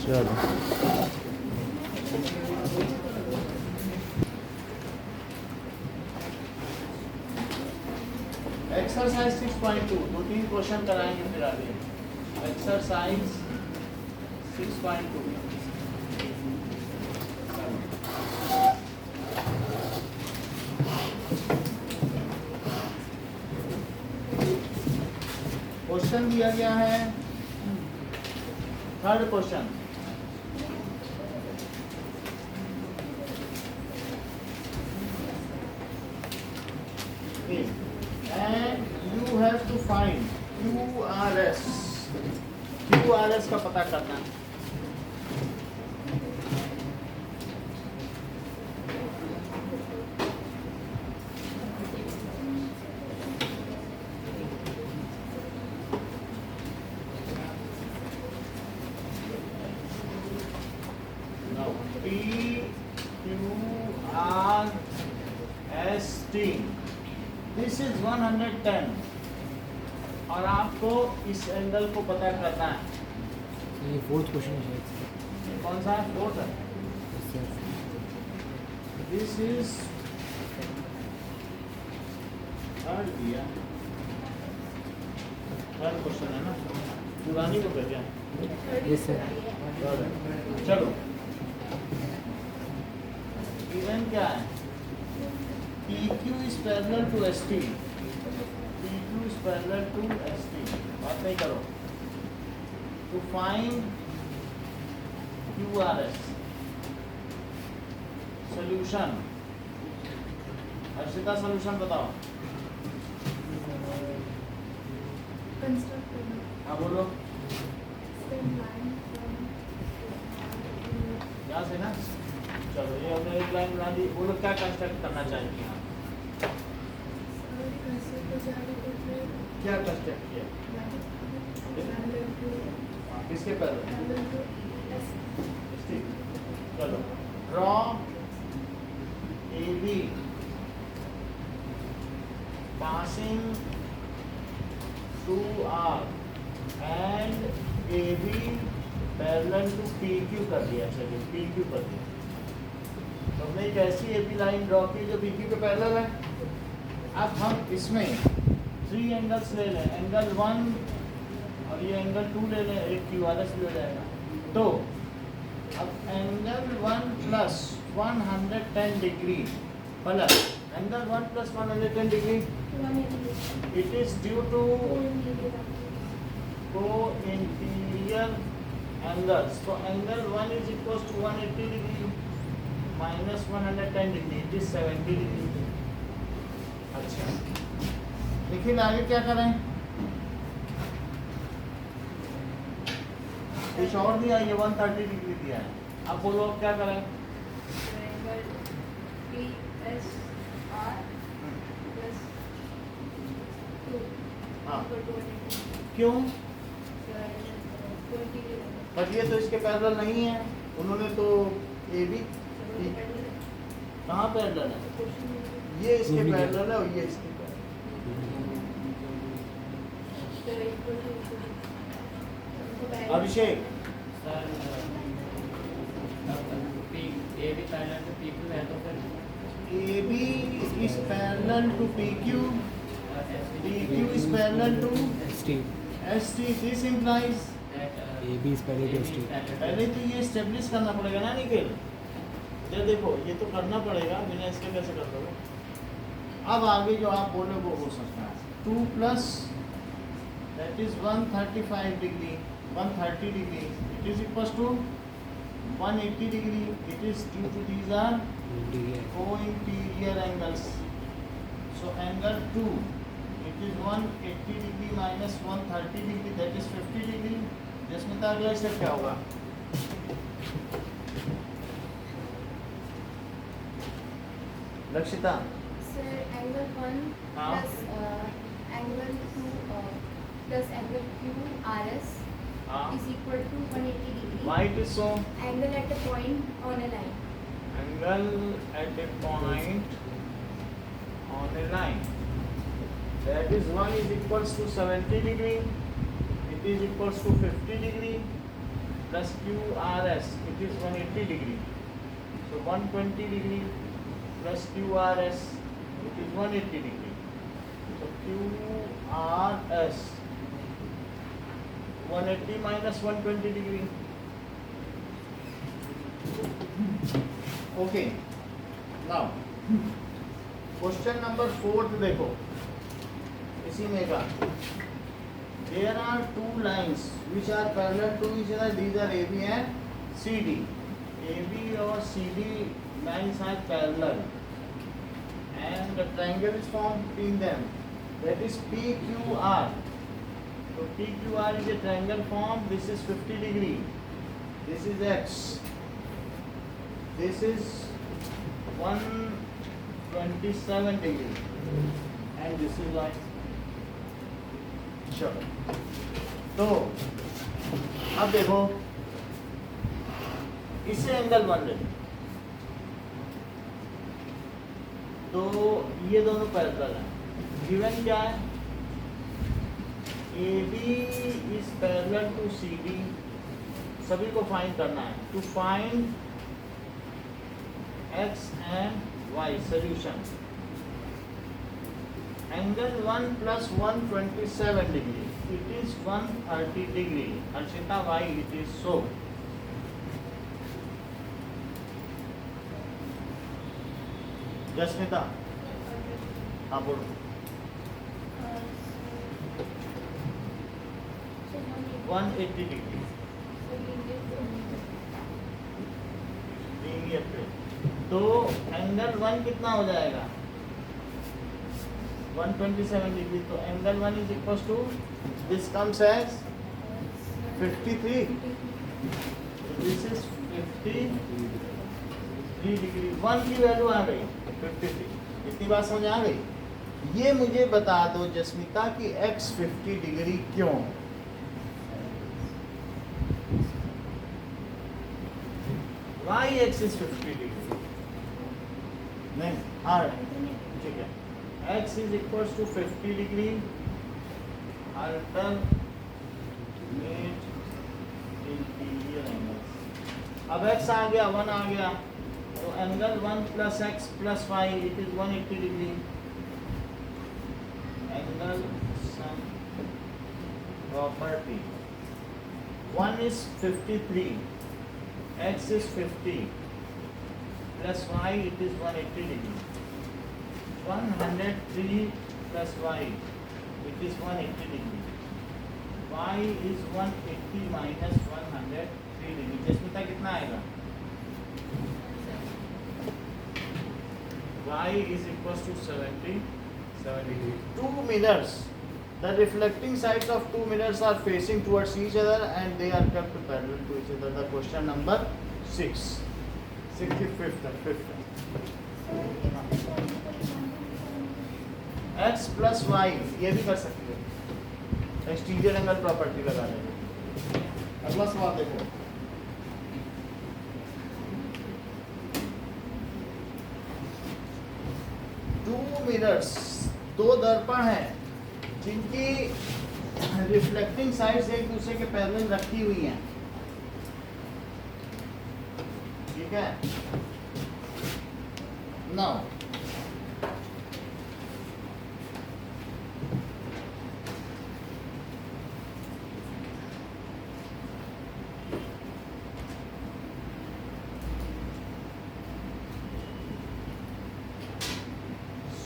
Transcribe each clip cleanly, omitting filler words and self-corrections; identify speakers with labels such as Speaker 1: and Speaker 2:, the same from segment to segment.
Speaker 1: चलो
Speaker 2: एक्सरसाइज 6.2 दो तीन क्वेश्चन कराएंगे फिर आगे। एक्सरसाइज 6.2 क्वेश्चन दिया गया है third question. And you have to find QRS का पता करना है। PQRST दिस इज 110 और आपको इस एंगल को पता करना है।
Speaker 1: ये फोर्थ क्वेश्चन है
Speaker 2: ये कौन सा है? फोर्थ है। दिस इज थर्ड दिया, थर्ड क्वेश्चन है ना, पुरानी को भेजा।
Speaker 1: Yes sir.
Speaker 2: चलो गिवन क्या है? PQ is parallel to ST. PQ is parallel to ST. बात नहीं करो। To find QRS. Solution. Arshita solution बताओ। हाँ बोलो। यहाँ से ना? चलो ये हमने एक लाइन बना दी। बोलो क्या कंस्ट्रक्ट करना चाहिए यहाँ? क्या कंस्ट्रक्ट किया? किसके पैरेलल? चलो draw AB passing through R and AB parallel to PQ कर दिया। चलिए PQ कर दिया। तो हमने एक ऐसी AB लाइन ड्रॉ की जो PQ के पैरेलल है। अब हम इसमें 3 एंगल्स ले लें, एंगल 1 और ये एंगल 2 ले लें, एक QRS भी हो जाएगा। तो अब angle 1 plus 110 degree plus angle 1 plus 110 degree it is due to co-interior angles. तो angle 1 is equal to 180 degree minus 110 degree it is 70 degree. अच्छा देखिए आगे क्या करें? कुछ और दिया, ये 130 डिग्री दिया है। अब बोलो अब क्या करें? हाँ क्यों? बट ये तो इसके पैरेलल नहीं है। उन्होंने तो AB कहाँ पैरेलल है? ये इसके पैरेलल है और ये इसके parallel. Abhishek AB is parallel to PQ, PQ is parallel to
Speaker 1: ST
Speaker 2: ST. This implies
Speaker 1: AB is parallel to ST।
Speaker 2: पहले तो ये स्टेब्लिश करना पड़ेगा ना निखिल। ये देखो ये तो करना पड़ेगा, बिना इसके कैसे कर दोगे? अब आगे जो आप बोले वो हो सकता है 2 plus that is 135 degree 130 degree it is equal to 180 degree. It is due to these are co-interior angles. So angle 2 it is 180 degree minus 130 degree that is 50 degree. जसमिता अगला स्टेप क्या होगा? लक्षिता
Speaker 3: सर एंगल 1
Speaker 2: हाँ।
Speaker 3: Plus angle 2 plus angle QRS
Speaker 2: हाँ
Speaker 3: is equal to 180 degree.
Speaker 2: why it is so?
Speaker 3: Angle at a point on a line.
Speaker 2: Angle at a point on a line that is 1 is equals to 70 degree, it is equals to 50 degree plus QRS, it is 180 degree. So 120 degree plus QRS, it is 180 degree. So QRS 180 minus 120 degree. Okay. Now question number 4 देखो, इसी में का there are two lines which are parallel to each other. These are AB and CD. AB or CD lines are parallel and the triangle is formed between them, that is PQR. So PQR is a triangle formed. This is 50 degree, this is X, this is 127 degree and this is Y. चलो, तो अब देखो इसे angle 1 ले, तो ये दोनों parallel हैं। गिवन क्या है? AB is parallel to CD, सभी को फाइंड करना है। To find X and Y solution, angle 1 plus 127 degree, it is 130 degree. Harshita, why it is so? Jasmita, हाँ बोलो। 180 degree linear plane, तो एंगल 1 कितना हो जाएगा? 127 degree. तो angle 1 is equals to, this comes as 53. This is 53 degree. 1 की value आ गई 53. इतनी बात समझ आ गई? ये मुझे बता दो जस्मिता कि x 50 डिग्री क्यों? Why x is 50 degree? नहीं, हाँ ठीक है। x is equals to 50 degree alternate interior angles. अब x आ गया, 1 आ गया, तो angle 1 plus x plus y, it is 180 degree. Angle some property. 1 is 53, x is 50 plus y, it is 180 degree. 103 plus y, it is 180 degree. Y is 180 minus 103 degree. जसमिता कितना आएगा? Y is equals to 77 degree. Two mirrors. The reflecting sides of two mirrors are facing towards each other and they are kept parallel to each other. The question number 6. 65th and 5th. X plus y, ये भी कर सकते हो, exterior angle property लगा देंगे। अगला सवाल देखो, टू मिरर्स, दो दर्पण हैं जिनकी रिफ्लेक्टिंग साइड्स एक दूसरे के पैरेलल रखी हुई हैं, ठीक है। Now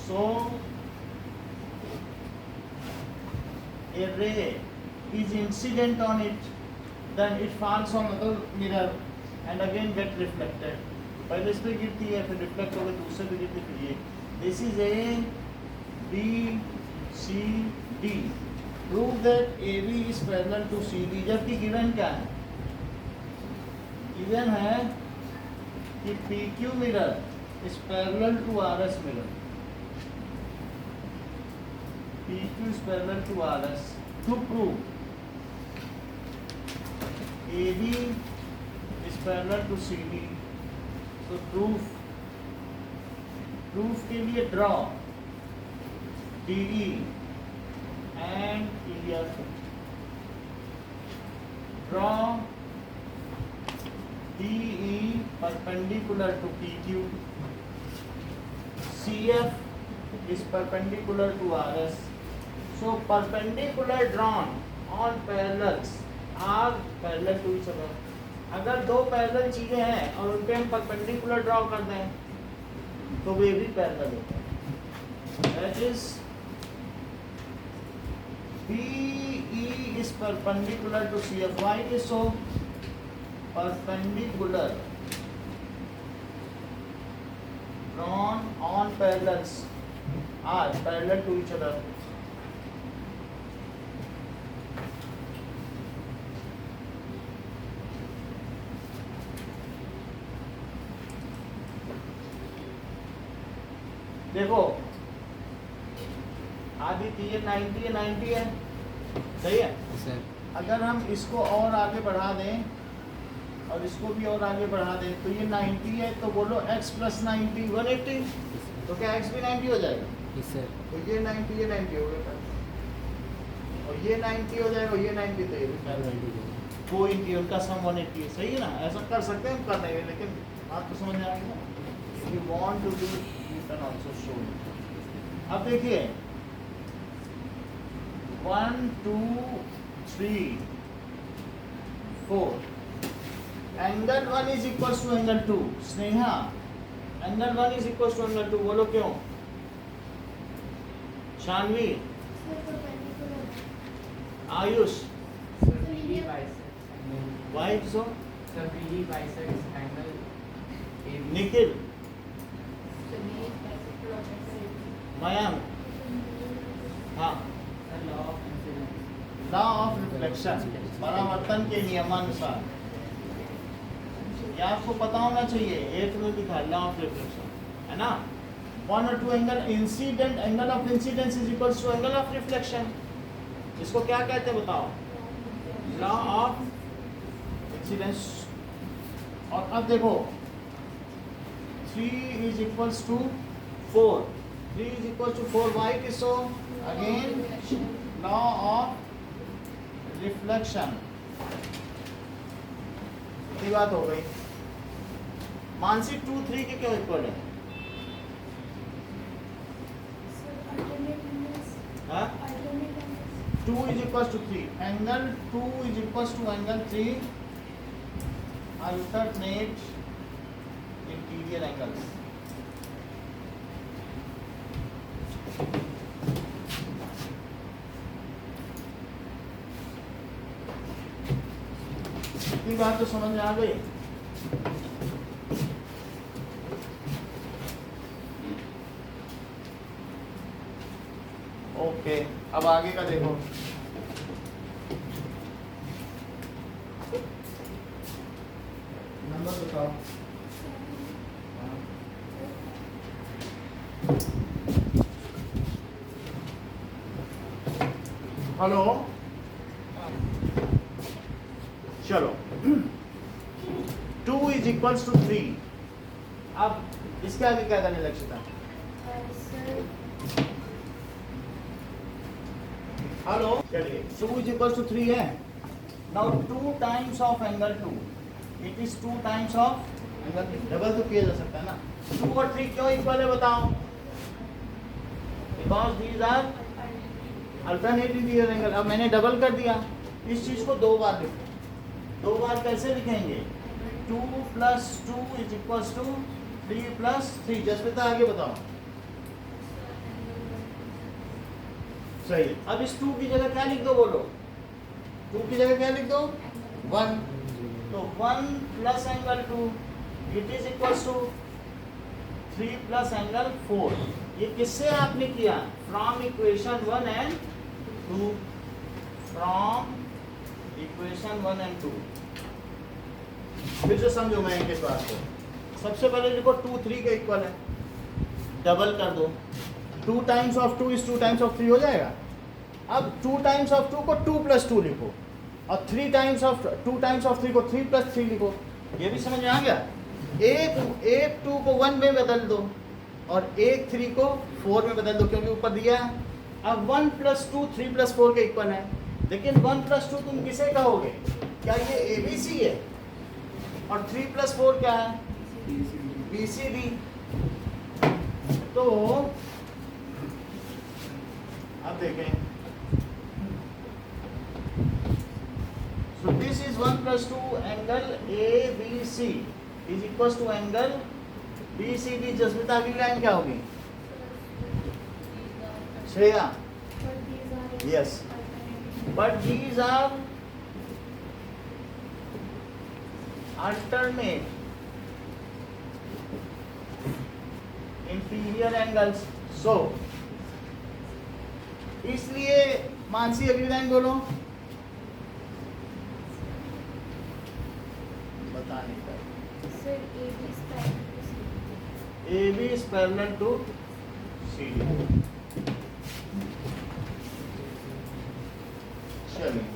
Speaker 2: so a ray is incident on it, then it falls on other mirror and again get reflected. पहले इस पे गिरती है, फिर रिफ्लेक्ट होकर दूसरे पे गिरती, फिर ये। This is A, B, C, D. Prove that AB is parallel to CD. जबकि गिवन क्या है? गिवन है कि PQ mirror is parallel to RS mirror. PQ is parallel to RS. To prove AB is parallel to CD. So proof के लिए draw DE and EF. Draw DE perpendicular to PQ, CF is perpendicular to RS. So perpendicular drawn on parallels are parallel to each other. अगर दो parallel चीजें हैं और उन पे हम परपेंडिकुलर ड्रॉ कर दें तो वे भी पैरेलल होते हैं. That is BE is perpendicular to CF. Why it is so? Perpendicular drawn on parallels are parallel to each other. देखो आदित्य ये 90 है 90 है सही है.
Speaker 1: सर
Speaker 2: अगर हम इसको और आगे बढ़ा दें और इसको भी और आगे बढ़ा दें तो ये 90 है तो बोलो x प्लस 90 180. तो क्या x भी 90 हो जाएगा?
Speaker 1: Yes sir.
Speaker 2: तो ये 90 ये 90 हो गया और ये 90 हो जाएगा ये 90 तो ये भी 90. कोई नहीं उनका सम 180 है. सही है ना. ऐसा कर सकते हैं हम कर देंगे लेकिन आपको समझ में आएगा ना. If you want to do you can also show it. अब देखिए 1 2 3 4 angle 1 is equals to angle 2. Sneha angle 1 is equals to angle 2 बोलो क्यों? Shanvi
Speaker 3: Sir, perpendicular.
Speaker 2: Ayush
Speaker 4: Sir, BD bisects angle.
Speaker 2: why so?
Speaker 4: Sir, BD bisects angle AB.
Speaker 2: Nikhil
Speaker 3: The main bicycle of
Speaker 2: Mayank हाँ
Speaker 4: Sir, law of incidence.
Speaker 2: Law of reflection परावर्तन के नियमानुसार ये आपको पता होना चाहिए. 8th में लिखा लॉ ऑफ रिफ्लेक्शन है ना. 1 और 2 angle incident angle of incidence is equals to angle of reflection. इसको क्या कहते हैं बताओ? Law of incidence. और अब देखो 3 is equals to 4. 3 is equals to 4. Why it is so? Again law of reflection. ये बात हो गई. मानसी 2 3 के क्यों इक्वल है?
Speaker 3: Sir, alternate angles.
Speaker 2: हाँ?
Speaker 3: Alternate angles.
Speaker 2: 2 is equals to 3. Angle 2 is equals to angle 3. Alternate interior angles. इतनी बात तो समझ में आ गई. ओके अब आगे का देखो. नंबर बताओ. हेलो चलो 2 is equals to 3. अब इसके आगे क्या करने लक्ष्य था?
Speaker 3: Sir,
Speaker 2: हेलो चलिए 2 is equals to 3 है. Now 2 times of angle 2 it is 2 times of angle 3. Double तो किया जा सकता है ना. 2 और 3 क्यों इक्वल है बताओ? Because these are alternate interior angle. अब मैंने डबल कर दिया. इस चीज को दो बार लिखो. दो बार कैसे लिखेंगे? 2 plus 2 is equals to 3 plus 3. जसपिता आगे बताओ. सही है. अब इस 2 की जगह क्या लिख दो बोलो? 2 की जगह क्या लिख दो? 1. तो 1 plus angle 2 it is equals to 3 plus angle 4. ये किससे आपने किया? From equation 1 and 2. From equation 1 and 2. फिर से समझो मैं इनके बात को. सबसे पहले लिखो 2 3 के इक्वल है. डबल कर दो. 2 times of 2 is 2 times of 3 हो जाएगा. अब 2 टाइम्स ऑफ 2 को 2 प्लस 2 लिखो और 3 टाइम्स ऑफ 2 टाइम्स ऑफ 3 को 3 प्लस 3 लिखो. ये भी समझ में आ गया. एक 2 को 1 में बदल दो और एक 3 को 4 में बदल दो क्योंकि ऊपर दिया है. अब 1 प्लस 2 3 प्लस 4 के इक्वल है. लेकिन 1 प्लस 2 तुम किसे कहोगे? क्या ये ABC है? और 3 + 4 क्या है? BCD। तो अब देखें, so this is 1 + 2 angle ABC is equals to angle BCD। जसमिता अगली लाइन क्या होगी? Shreya?
Speaker 3: But these are
Speaker 2: Yes.
Speaker 3: alternating.
Speaker 2: But these are alternate inferior angles। So इसलिए मानसी अगली लाइन बोलो। बता नहीं पाई।
Speaker 3: Sir, AB is parallel to CD.
Speaker 2: AB is parallel to CD। चलिए,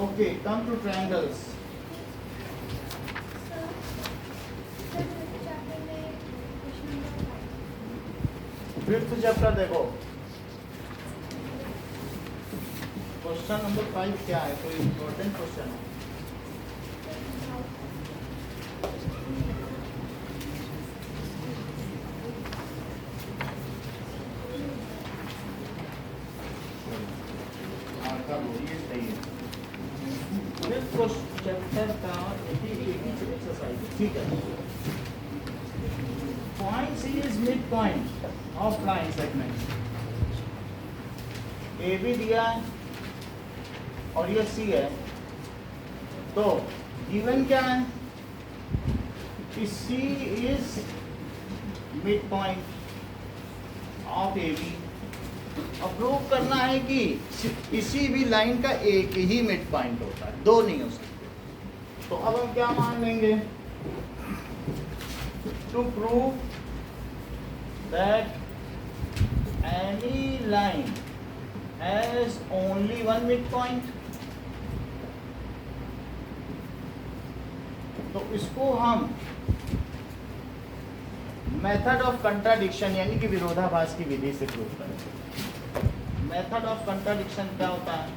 Speaker 2: okay, come to triangles।
Speaker 3: Sir, fifth chapter में question number 5.
Speaker 2: Fifth chapter देखो, question number 5 क्या है? कोई इम्पोर्टेंट क्वेश्चन है? चैप्टर का एक ही एक्सरसाइज, ठीक है। Point C is mid point of line segment. A B दिया है और ये सी है, तो गिवन क्या है कि C is mid point of A B. और प्रूव करना है कि किसी भी लाइन का एक ही मिड पॉइंट होता है, दो नहीं हो सकते। तो अब हम क्या मान लेंगे? To prove that any line has only one mid point, तो इसको हम मेथड ऑफ कंट्राडिक्शन यानी कि विरोधाभास की विधि से प्रूव करेंगे। मेथड ऑफ कंट्राडिक्शन क्या होता है?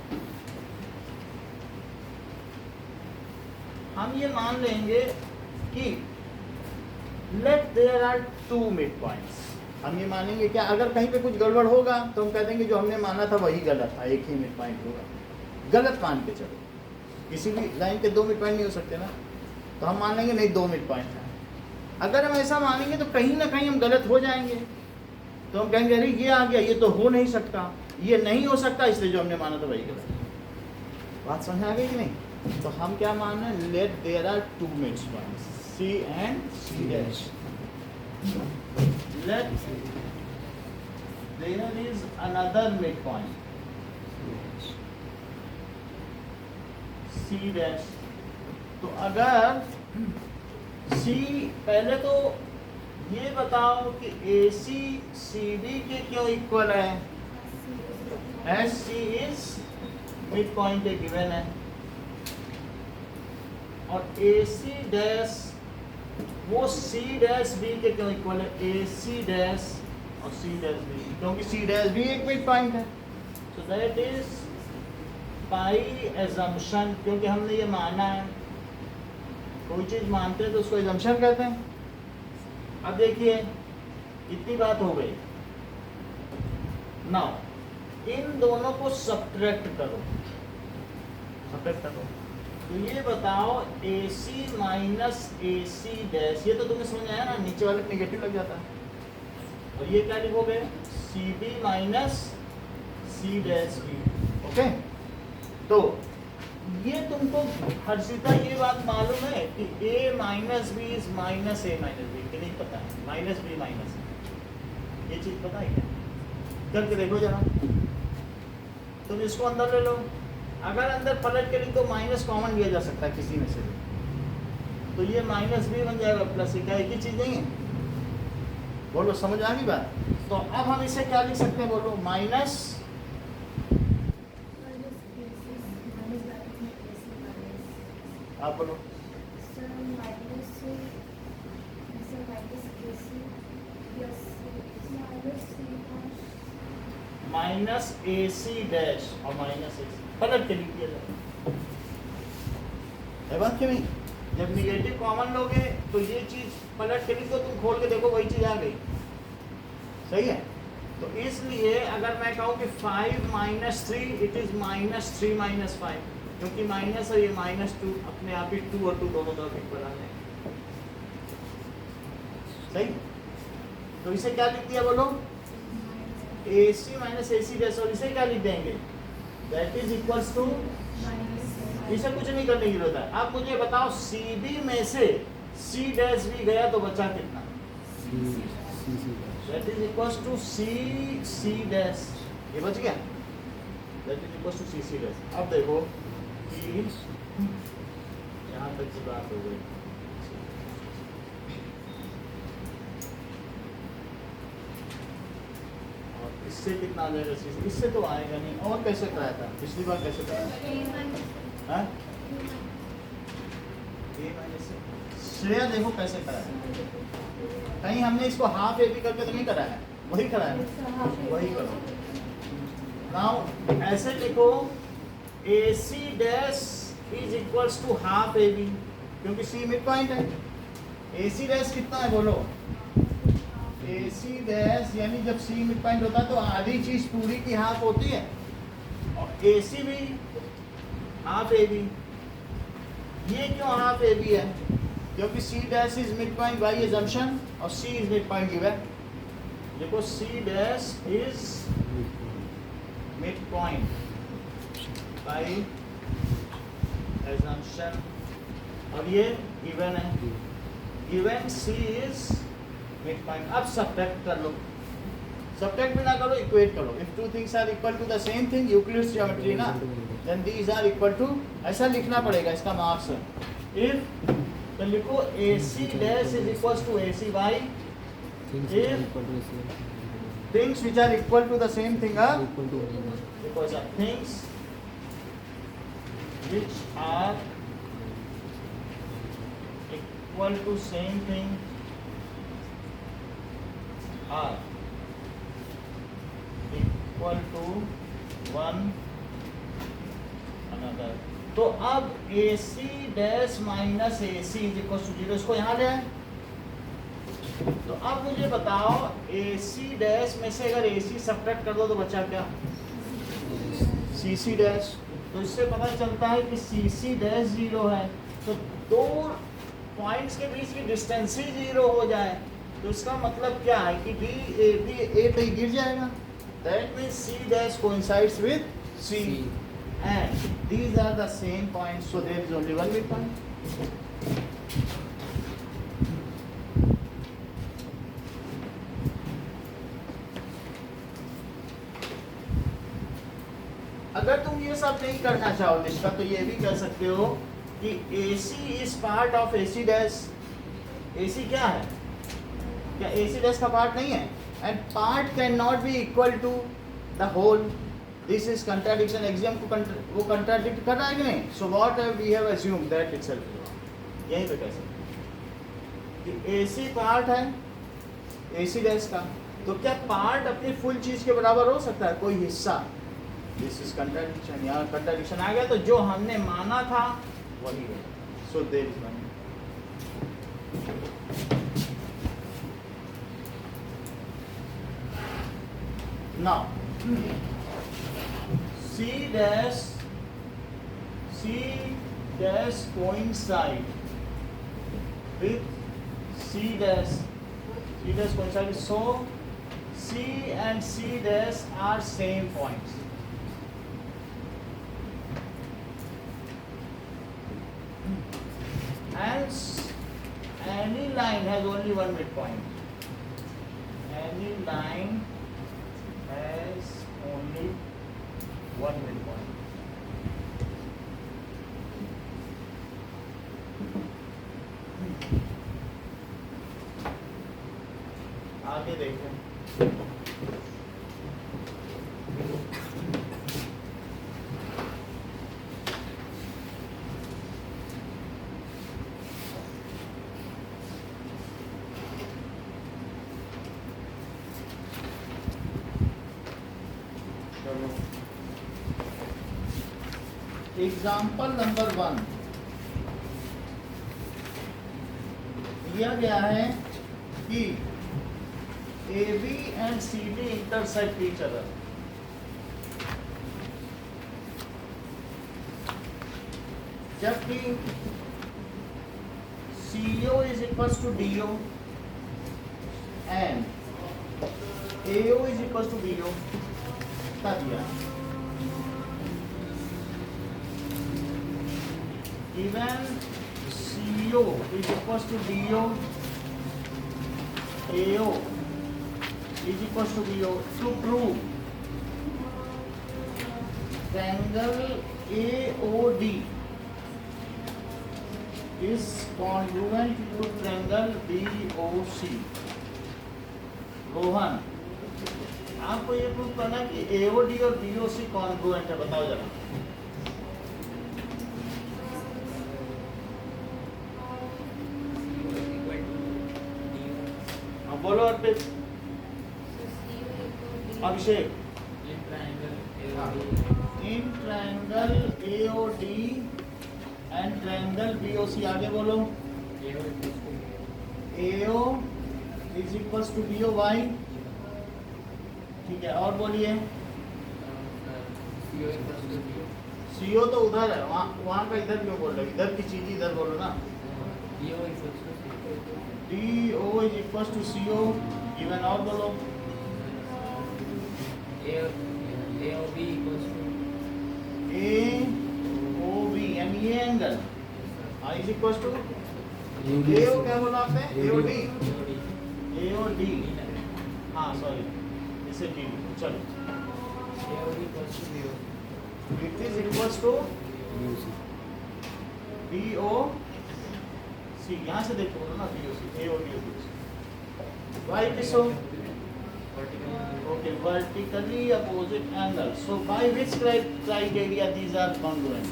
Speaker 2: हम ये मान लेंगे कि let there are two mid points. हम ये मानेंगे क्या? अगर कहीं पे कुछ गड़बड़ होगा तो हम कह देंगे जो हमने माना था वही गलत था, एक ही मिड पॉइंट होगा। गलत मान के चलो, किसी भी लाइन के दो मिड पॉइंट नहीं हो सकते ना, तो हम मान लेंगे नहीं दो मिड पॉइंट है। अगर हम ऐसा मानेंगे तो कहीं ना कहीं हम गलत हो जाएंगे, तो हम कहेंगे अरे ये आ गया, ये तो हो नहीं सकता, ये नहीं हो सकता, इसलिए जो हमने माना था वही गलत। बात समझ आ गई कि नहीं? तो हम क्या मान रहे हैं? Let there are two mid points C and C dash. Let there is another mid point C dash. तो अगर सी, पहले तो ये बताओ कि ए सी सी डी के क्यों इक्वल है? As C is mid point A given है, और ए सी डैश वो सी डैश बी के क्यों इक्वल है? ए सी डैश और सी डैश बी, क्योंकि सी डैश भी एक मिड पॉइंट है। So that is pi assumption, क्योंकि हमने ये माना है, कोई चीज़ मानते हैं तो उसको एजम्पशन कहते हैं। अब देखिए इतनी बात हो गई। नाउ इन दोनों को सब्ट्रैक्ट करो, सब्ट्रैक्ट करो, तो ये बताओ ए सी माइनस ए सी डैश, ये तो तुम्हें समझ आया ना, नीचे वाले नेगेटिव लग जाता है, और ये क्या लिखोगे? C B minus C dash B. Okay, तो ये तुमको हर्षिता ये बात मालूम है कि a minus B is minus A minus B, कि नहीं पता है? माइनस बी माइनस, ये चीज़ पता है क्या? करके देखो जरा, तुम इसको अंदर ले लो, अगर अंदर पलट के लिख दो माइनस कॉमन लिया जा सकता है किसी में से, तो ये माइनस बी बन जाएगा प्लस ए, क्या एक ही चीज़ नहीं है? बोलो समझ आ गई बात? तो अब हम इसे क्या लिख सकते हैं? बोलो माइनस आप बोलो।
Speaker 3: Sir, minus AC plus
Speaker 2: minus A C dash और माइनस ए सी पलट के लिखिए है बात क्यों नहीं? जब निगेटिव कॉमन लोगे तो ये चीज पलट के लिख दो, तुम खोल के देखो वही चीज आ गई। सही है। तो इसलिए अगर मैं कहूँ कि 5 minus 3 it is minus 3 minus 5, क्योंकि माइनस और ये -2 अपने आप ही 2 और 2 दोनों तरफ इक्वल आ जाएंगे। सही। तो इसे क्या लिख दिया बोलो? AC माइनस AC डैश, और इसे क्या लिख देंगे? दैट इज इक्वल्स टू, इसे कुछ नहीं करने की जरूरत है। अब मुझे बताओ CB में से C डैश भी गया तो बचा कितना? That is equals to C dash, ये बच गया। That is equals to C dash. अब देखो कि यहाँ तक की बात हो गई। इससे कितना आ जाएगा? इससे तो आएगा नहीं। और कैसे कराया था पिछली बार? कैसे कराया? हाँ? श्रेया देखो कैसे कराया। कहीं हमने इसको हाफ ए बी करके तो नहीं कराया, वही कराया, वही करो। नाउ ऐसे लिखो AC dash is equals to half A B, क्योंकि C मिड पॉइंट है। AC डैश कितना है बोलो? AC डैश यानी जब C मिड पॉइंट होता है तो आधी चीज पूरी की हाफ होती है, और AC भी हाफ ए बी। ये क्यों हाफ ए बी है? क्योंकि C dash is mid point by assumption और C is mid point given. देखो C dash is mid point by assumption, और ये गिवन है। Given C is mid point. अब सब्ट्रैक्ट कर लो, सब्ट्रैक्ट भी ना करो, इक्वेट करो। If two things are equal to the same thing, Euclid's geometry ना, then these are equal to, ऐसा लिखना पड़ेगा, इसका मार्क्स है। इफ तो लिखो AC dash is equals to AC by things which are equal to the same thing are because of things which are equal to same thing are equal to one another। तो अब AC dash minus AC is equal to 0, इसको यहाँ ले आए। तो अब मुझे बताओ AC डैश में से अगर AC सब्ट्रैक्ट कर दो तो बचा क्या? CC dash. तो इससे पता चलता है कि CC डैश 0 है, तो दो पॉइंट्स के बीच की डिस्टेंस ही 0 हो जाए तो इसका मतलब क्या है कि A पे गिर जाएगा। That means C dash coincides with C and these are the same points, so there is only one midpoint। अगर तुम ये सब नहीं करना चाहो निष्ठा, तो ये भी कह सकते हो कि AC is part of AC dash. AC क्या है? क्या AC डैश का पार्ट नहीं है? And part can not be equal to the whole. This is contradiction. Exam को वो कंट्राडिक्ट कर रहा है कि नहीं? So what we have assumed that itself. यहीं पे कह सकते कि AC पार्ट है AC डैश का, तो क्या पार्ट अपनी फुल चीज के बराबर हो सकता है? कोई हिस्सा। This is contradiction. यहाँ कंट्राडिक्शन आ गया, तो जो हमने माना था वही है। So there is one. Now C dash coincide with C dash coincide, so C and C dash are same points। And any line has only one midpoint। Any line has only one midpoint। आगे देखें। चलो example number 1 दिया गया है कि AB and CD intersect each other. जबकि CO is equals to DO and AO is equals to BO तब दिया even CO is equals to DO, AO is equals to BO to prove triangle AOD is congruent to triangle BOC। Rohan, आपको ये prove करना है कि AOD और BOC congruent है, बताओ जरा। बोलो Arpit. Abhishek. In triangle AOD and triangle BOC आगे बोलो। AO is equals to BO why, ठीक है, और बोलिए। CO तो उधर है, वहाँ का इधर क्यों बोल रहे हो? इधर की चीज इधर बोलो ना। DO is equals to CO, given और बोलो।
Speaker 4: AOB equals to
Speaker 2: AOB यानी ये angle is equals to AO क्या बोला आपने? AOD AOD हाँ सॉरी इसे D चलो
Speaker 4: AOB equals to BO।
Speaker 2: it is equals to BOC, यहाँ से देखो बोलो ना BOC AOD why it is so? Okay, vertically opposite angle. So by which criteria these are congruent?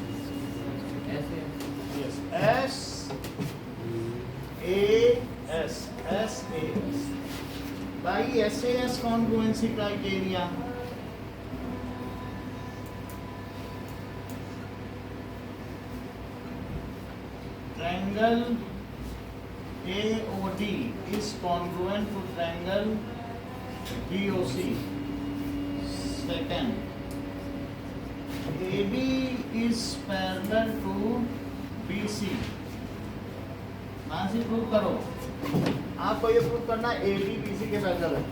Speaker 2: Yes, SAS, SAS. By SAS congruency criteria. Triangle AOD is congruent to triangle BOC. Second, AB is parallel to BC. Mansi prove करो, आपको ये prove करना AB BC के parallel है।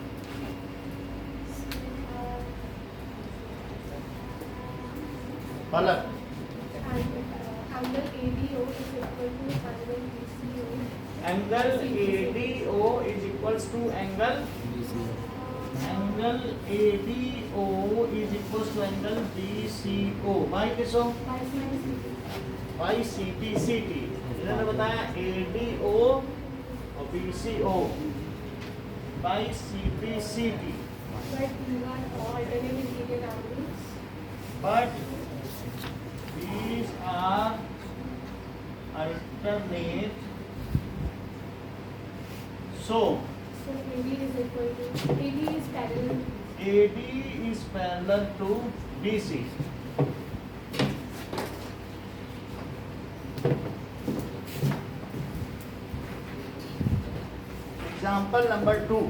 Speaker 2: पलक
Speaker 3: Angle ADO is equal to
Speaker 2: angle
Speaker 3: angle
Speaker 2: ADO is equals to angle BCO by किसो by CT CT इन्होंने बताया ADO और BCO by CT CT
Speaker 3: but these are alternate interior angles.
Speaker 2: but these are alternate, so
Speaker 3: So AB is equal to AB is parallel.
Speaker 2: AD is parallel to BC. Example number 2.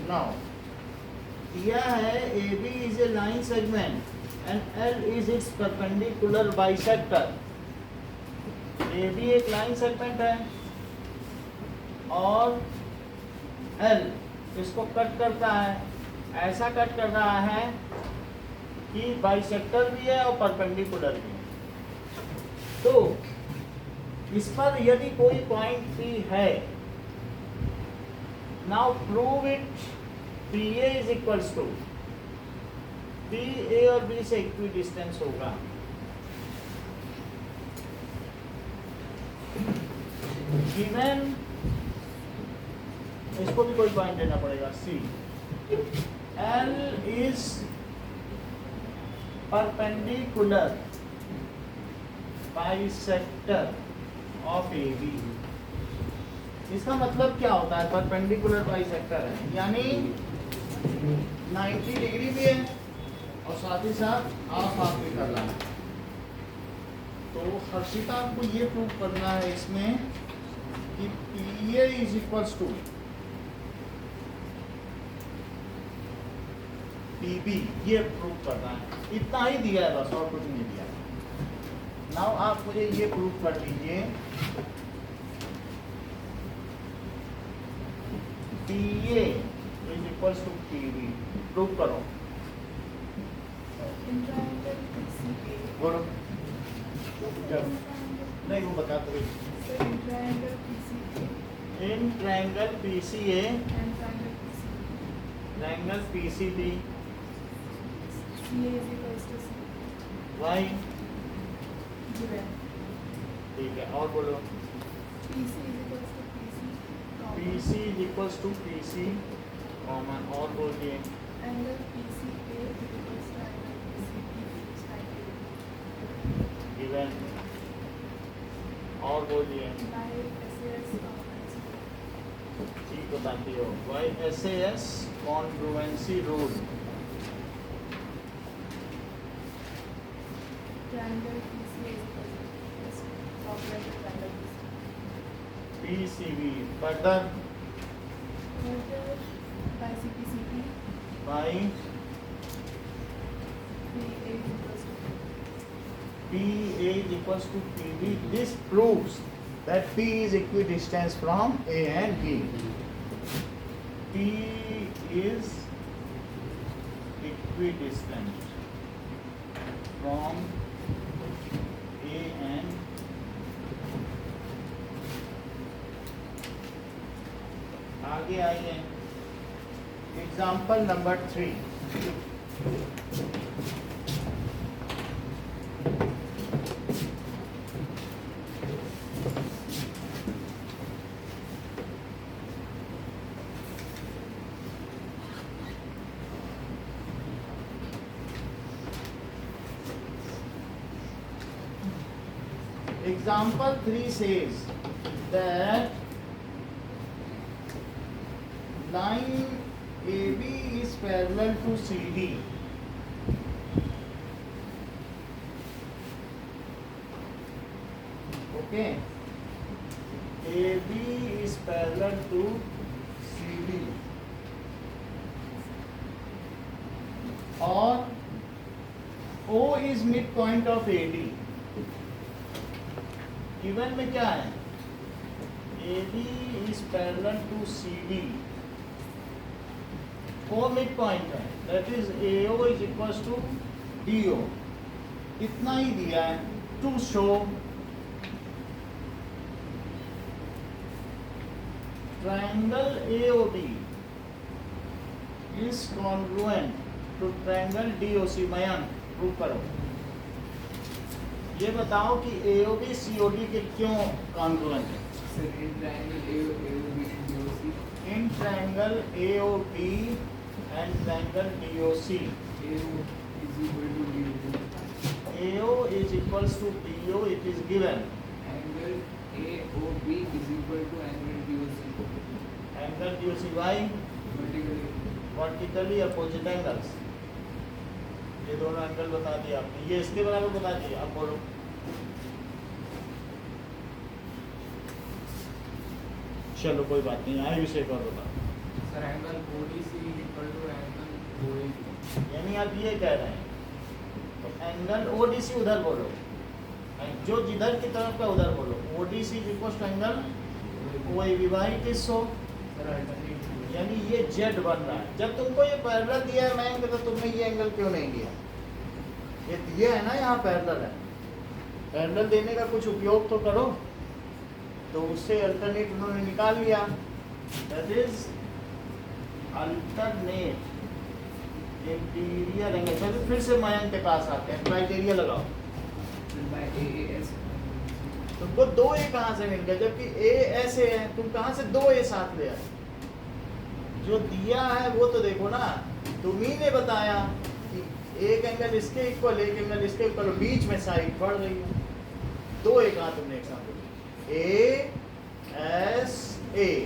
Speaker 2: Now, दिया है AB is a line segment and L is its perpendicular bisector. AB एक line segment है और L इसको cut करता है, ऐसा cut कर रहा है कि बाइसेक्टर भी है और परपेंडिकुलर भी है। तो इस पर यदि कोई पॉइंट P है, now prove it PA is equals to PA और B से इक्वी डिस्टेंस होगा। Given इसको भी कोई पॉइंट देना पड़ेगा C, L is perpendicular bisector of A B. इसका मतलब क्या होता है? परपेंडिकुलर बाइसेक्टर है यानी 90 डिग्री भी है और साथ ही साथ हाफ हाफ भी करना है। तो हर्षिता को ये प्रूव करना है इसमें कि P A is equals to P B, ये प्रूव करना है। इतना ही दिया है बस, और कुछ नहीं दिया। नाउ आप मुझे ये प्रूव कर दीजिए P A is equals to P B. Prove करो,
Speaker 3: In triangle PCA.
Speaker 2: बोलो। जब नहीं वो बता दो।
Speaker 3: So in triangle PCA
Speaker 2: in triangle P C A,
Speaker 3: and triangle PCB,
Speaker 2: triangle P C B,
Speaker 3: CA is equals to C.
Speaker 2: Y,
Speaker 3: Given.
Speaker 2: ठीक है। और बोलो
Speaker 3: PC is equals to PC. comma,
Speaker 2: P C is equals to P C common. और बोलिए
Speaker 3: Angle PCA is equals to angle PCB which is 90 degree.
Speaker 2: Given. और बोलिए
Speaker 3: By SAS comma,
Speaker 2: ठीक बताती हो। By S A S congruency rule.
Speaker 3: triangle PCA is equals to complement triangle PCB.
Speaker 2: P C B further
Speaker 3: Further, by CPCP,
Speaker 2: by
Speaker 3: PA is equals to
Speaker 2: P A is equals to P B. This proves that P is equidistant from A and B. P is equidistant from A and आगे आइए example number 3। Example 3 says that line AB is parallel to CD. Okay. AB is parallel to CD. और O is midpoint of AD. Given में क्या है? AD is parallel to CD. O mid point है, that is AO is equals to DO. इतना ही दिया है to show triangle AOD is congruent to triangle DOC. Mayank prove करो। ये बताओ कि AOB COD के क्यों कॉन्ग्रुएंट है?
Speaker 4: Sir, in triangle AOB and DOC,
Speaker 2: in triangle AOB and triangle DOC,
Speaker 4: AO is equal to DO.
Speaker 2: AO is equals to DO, it is given.
Speaker 4: Angle AOB is equal to angle DOC.
Speaker 2: Angle DOC y
Speaker 4: Vertically.
Speaker 2: Vertically opposite angles. ये दोनों angle बता दिए आपने, ये इसके बराबर बता दिए। अब बोलो चलो कोई बात नहीं, आए विषय पर बता।
Speaker 4: Sir, angle ODC is equal to angle OAB.
Speaker 2: यानी आप ये कह रहे हैं तो एंगल ODC उधर बोलो, जो जिधर की तरफ का उधर बोलो। ODC is equal to angle OAB by it is so.
Speaker 4: Sir, alternate.
Speaker 2: यानी ये जेड बन रहा है। जब तुमको ये पैरेलल दिया है मैं तो तुमने ये एंगल क्यों नहीं दिया? ये दिया है ना, यहाँ पैरेलल है। पैरेलल देने का कुछ उपयोग तो करो। तो उससे अल्टरनेट उन्होंने निकाल लिया, that is alternate interior angle. चलो फिर से मयंक के पास आते हैं, क्राइटेरिया लगाओ।
Speaker 4: Sir, by AAS.
Speaker 2: तुमको दो ए कहाँ से मिल गया? जबकि ए ऐसे है, तुम कहाँ से दो ए साथ ले आए? जो दिया है वो तो देखो ना। तुम ही ने बताया कि एक एंगल इसके इक्वल, एक एंगल इसके इक्वल, बीच में साइड बढ़ रही है। दो एक हाथ तुमने example, A S A,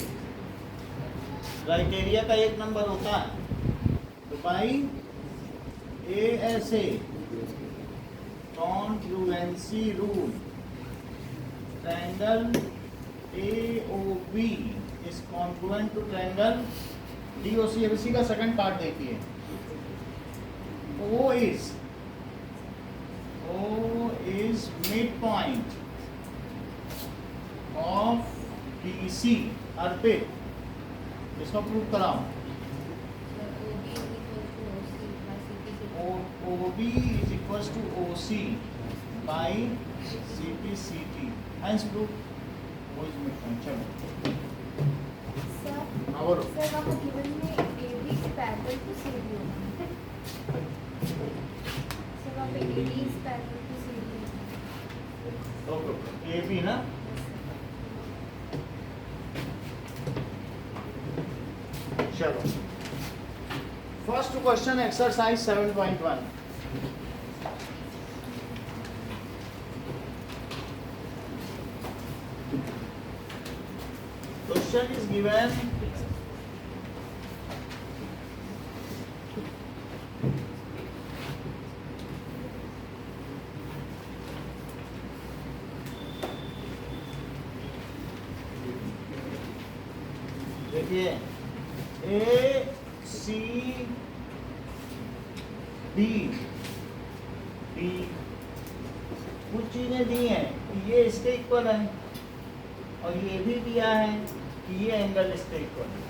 Speaker 2: criteria का एक नंबर होता है, तो by A S A congruency rule, triangle AOB is congruent to triangle DOC। अब इसी का सेकंड पार्ट देखिए, O is midpoint of BC अर्पित, इसको प्रूव कराओ। OB is equals to OC by CT, hence proof O is midpoint। चलो
Speaker 3: sir
Speaker 2: हाँ बोलो।
Speaker 3: Sir वहाँ गिवन में AB से पैरेलल टू CD होगा। सर वहाँ पे AD is parallel to CD होगा।
Speaker 2: ओके, AB ना, चलो first question exercise 7.1। Question is given देखिए ए सी डी डी, कुछ चीजें दी हैं कि ये इसके इक्वल है, और ये भी दिया है कि ये एंगल इसके इक्वल है।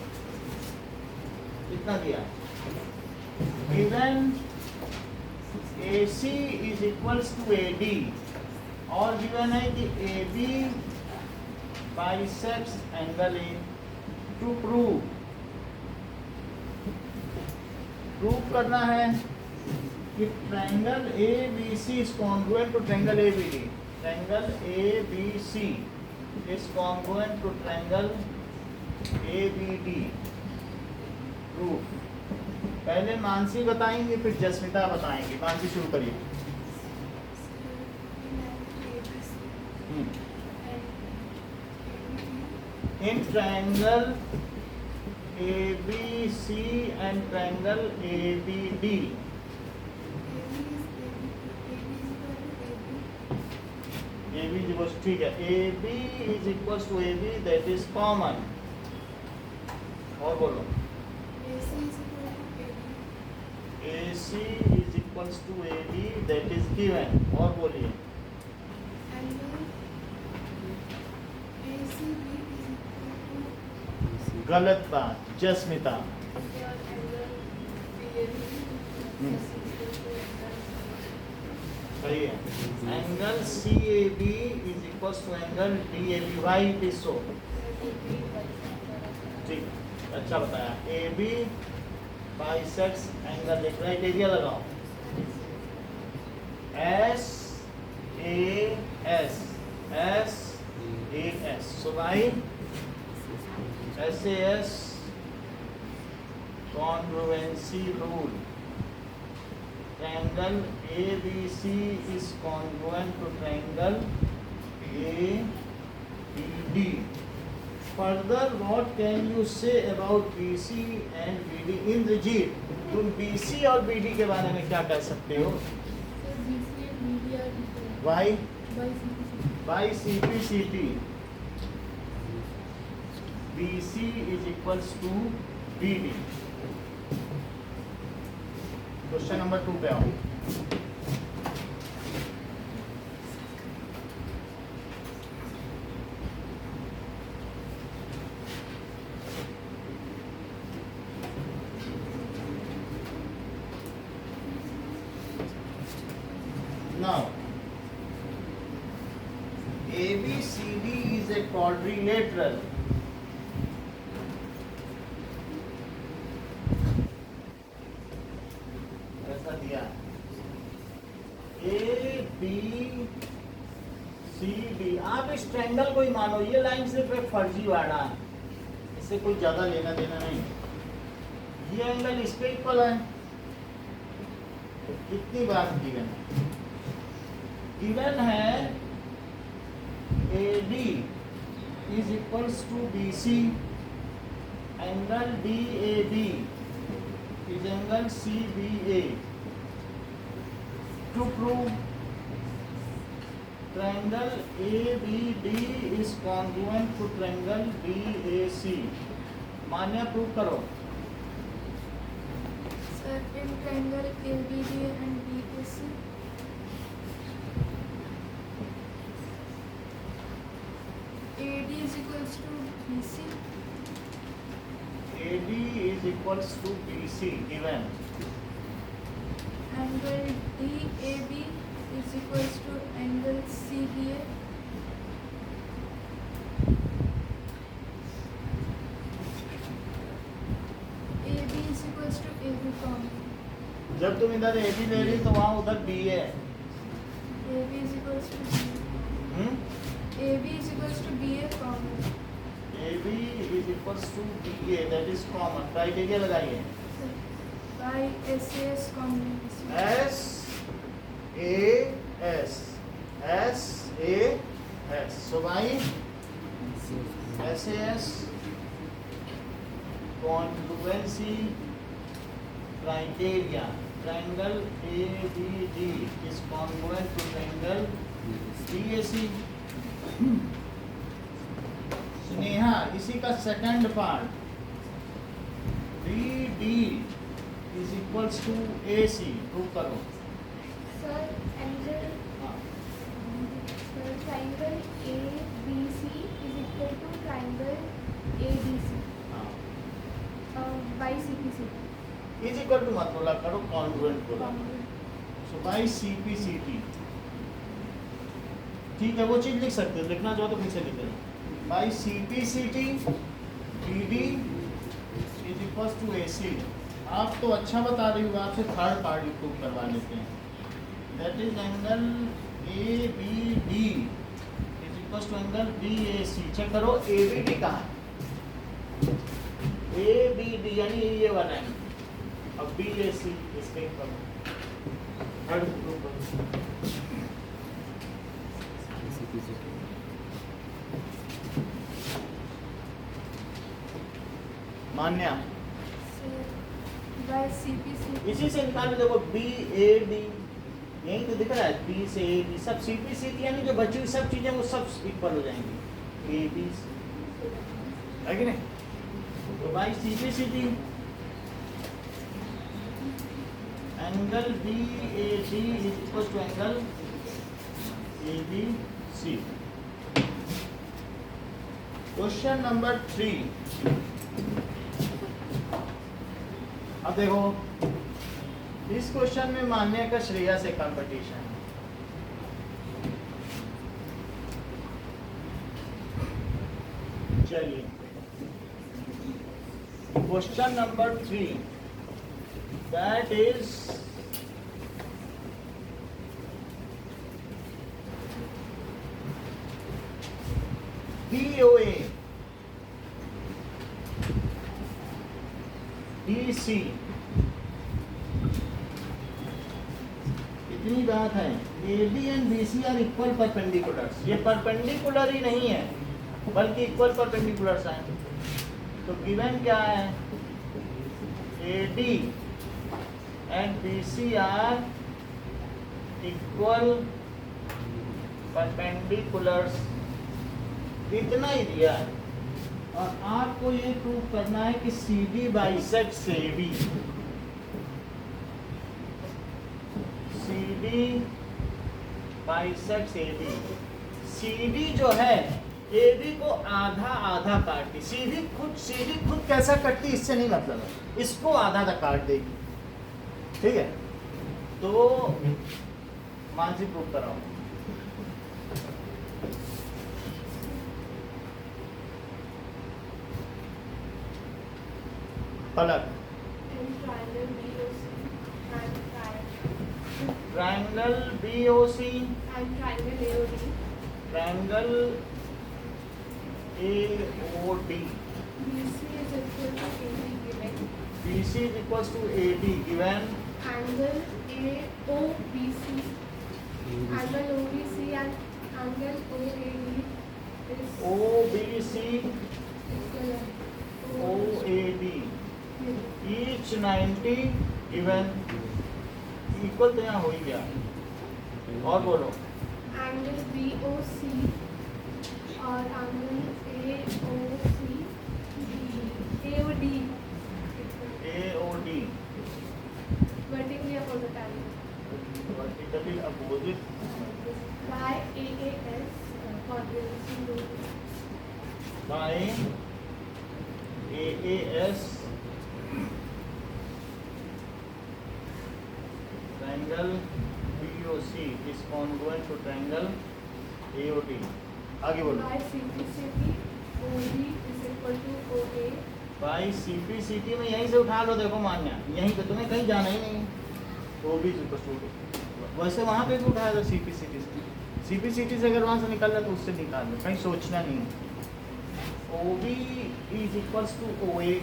Speaker 2: कितना दिया? Given AC is equals to AD, और गिवन है कि AB bisects angle A. To prove करना है कि triangle ABC is congruent to triangle ABD, triangle ABC is congruent to triangle ABD। Proof पहले मानसी बताएंगे, फिर जस्मिता बताएंगे। मानसी शुरू करिए। In triangle ABC and triangle ABD, AB is equals, ठीक है, AB is equals to AB, that is common। और बोलो। AC is equals to AB, that is given। और बोलिए। गलत बात, जस्मिता। सही है। Angle CAB is equals to angle DAB। Why it is so? ठीक, अच्छा बताया। AB बाइसेक्ट्स एंगल, क्राइटेरिया लगाओ। SAS so by SAS congruency rule, triangle ABC is congruent to triangle ABD। Further, what can you say about BC and BD? Indrajit, तुम BC और BD के बारे में क्या कह सकते हो? Why? By CP BC is equals to BD। Question number 2 पे आओ। Now ABCD is a quadrilateral। ऐसा दिया ABCD। आप इस ट्रायंगल को ही मानो, ये लाइन सिर्फ एक फर्जीवाड़ा है, इससे कोई ज्यादा लेना देना नहीं। ये एंगल इसके इक्वल है, इतनी बात गिवन है AD is equals to BC, angle DAB is angle CBA. To prove triangle ABD is congruent to triangle BAC. मान्य प्रूव करो।
Speaker 3: Sir, in triangle ABD and BAC, AD is equals to BC.
Speaker 2: AD is equals to BC given.
Speaker 3: Angle DAB is equals to angle CBA. AB is equals to AB comma.
Speaker 2: जब तुम इधर AB ले रही तो वहाँ उधर B है।
Speaker 3: AB is equals to B. AB is equals to BA comma.
Speaker 2: AB is equals to BA, that is common. Criteria लगाइए।
Speaker 3: By SAS combination.
Speaker 2: SAS. So by SAS congruency criteria, triangle ABD is congruent to triangle BAC. Sneha, इसी का second part BD is equals to AC. Prove करो।
Speaker 5: Sir, angle
Speaker 2: हाँ,
Speaker 5: triangle ABC is equal to triangle ABC
Speaker 2: हाँ।
Speaker 5: by CPC.
Speaker 2: Is equal to मत बोला करो, congruent बोला। So by CPCT। ठीक है, वो चीज लिख सकते हो, लिखना चाहो तो फिर से लिख देना। By CPCT BD is equals to AC। आप तो अच्छा बता रही हो, आपसे थर्ड पार्ट प्रूव करवा लेते हैं। That is angle ABD is equals to angle BAC। Check करो ABD कहाँ है? ABD यानी ये वाला एंगल। अब BAC इसके करो, थर्ड प्रूव करो। मान्या,
Speaker 3: Sir, by CPC.
Speaker 2: इसी से निकाल देखो BAD, यही तो दिख रहा है, B से AB सब CPCT यानी जो बची हुई सब चीजें वो सब इक्वल हो जाएंगी। AB है कि नहीं? तो by CPCT angle BAD is equal to angle ABC। Question number 3। अब देखो, इस क्वेश्चन में मान्य का श्रेया से कंपटीशन है। चलिए, question number 3, that is BOA BC। इतनी बात है, AB and BC are equal perpendiculars. ये परपेंडिकुलर ही नहीं है बल्कि इक्वल परपेंडिकुलर्स हैं। तो गिवन क्या है? AD and BC are equal perpendiculars. इतना ही दिया है और आपको ये प्रूव करना है कि CD bisects AB। CD bisects AB। CD जो है AB को आधा आधा काटती। CD खुद कैसा कटती इससे नहीं मतलब है, इसको आधा आधा काट देगी। ठीक है, तो मानसी प्रूव कराओ। पलक,
Speaker 5: And triangle BOC and
Speaker 2: triangle BOC,
Speaker 5: triangle AOD.
Speaker 2: Triangle AOD,
Speaker 5: BC is equal to AB given.
Speaker 2: BC is equals to AD given,
Speaker 5: angle AOBC, angle OBC and angle OAD is
Speaker 2: OBC,
Speaker 5: equivalent.
Speaker 2: OAD, each 90 given equal तो यहाँ हो ही गया। और बोलो
Speaker 5: Angle BOC और angle AOC, AOD,
Speaker 2: AOD,
Speaker 5: vertically opposite angle.
Speaker 2: vertically opposite
Speaker 5: By AAS, quadrilateral rule.
Speaker 2: by AAS triangle BOC is congruent to triangle AOD। आगे बोलो
Speaker 5: By CPCT, OD is equal to OA.
Speaker 2: भाई CPCT में यहीं से उठा लो, देखो मान्या यहीं पे, तुम्हें कहीं जाना ही नहीं। OB वैसे वहाँ पे भी उठाया था CPCT से, CPCT से अगर वहाँ से निकाल तो उससे निकाल लो, कहीं सोचना नहीं है। OB is equals to OA,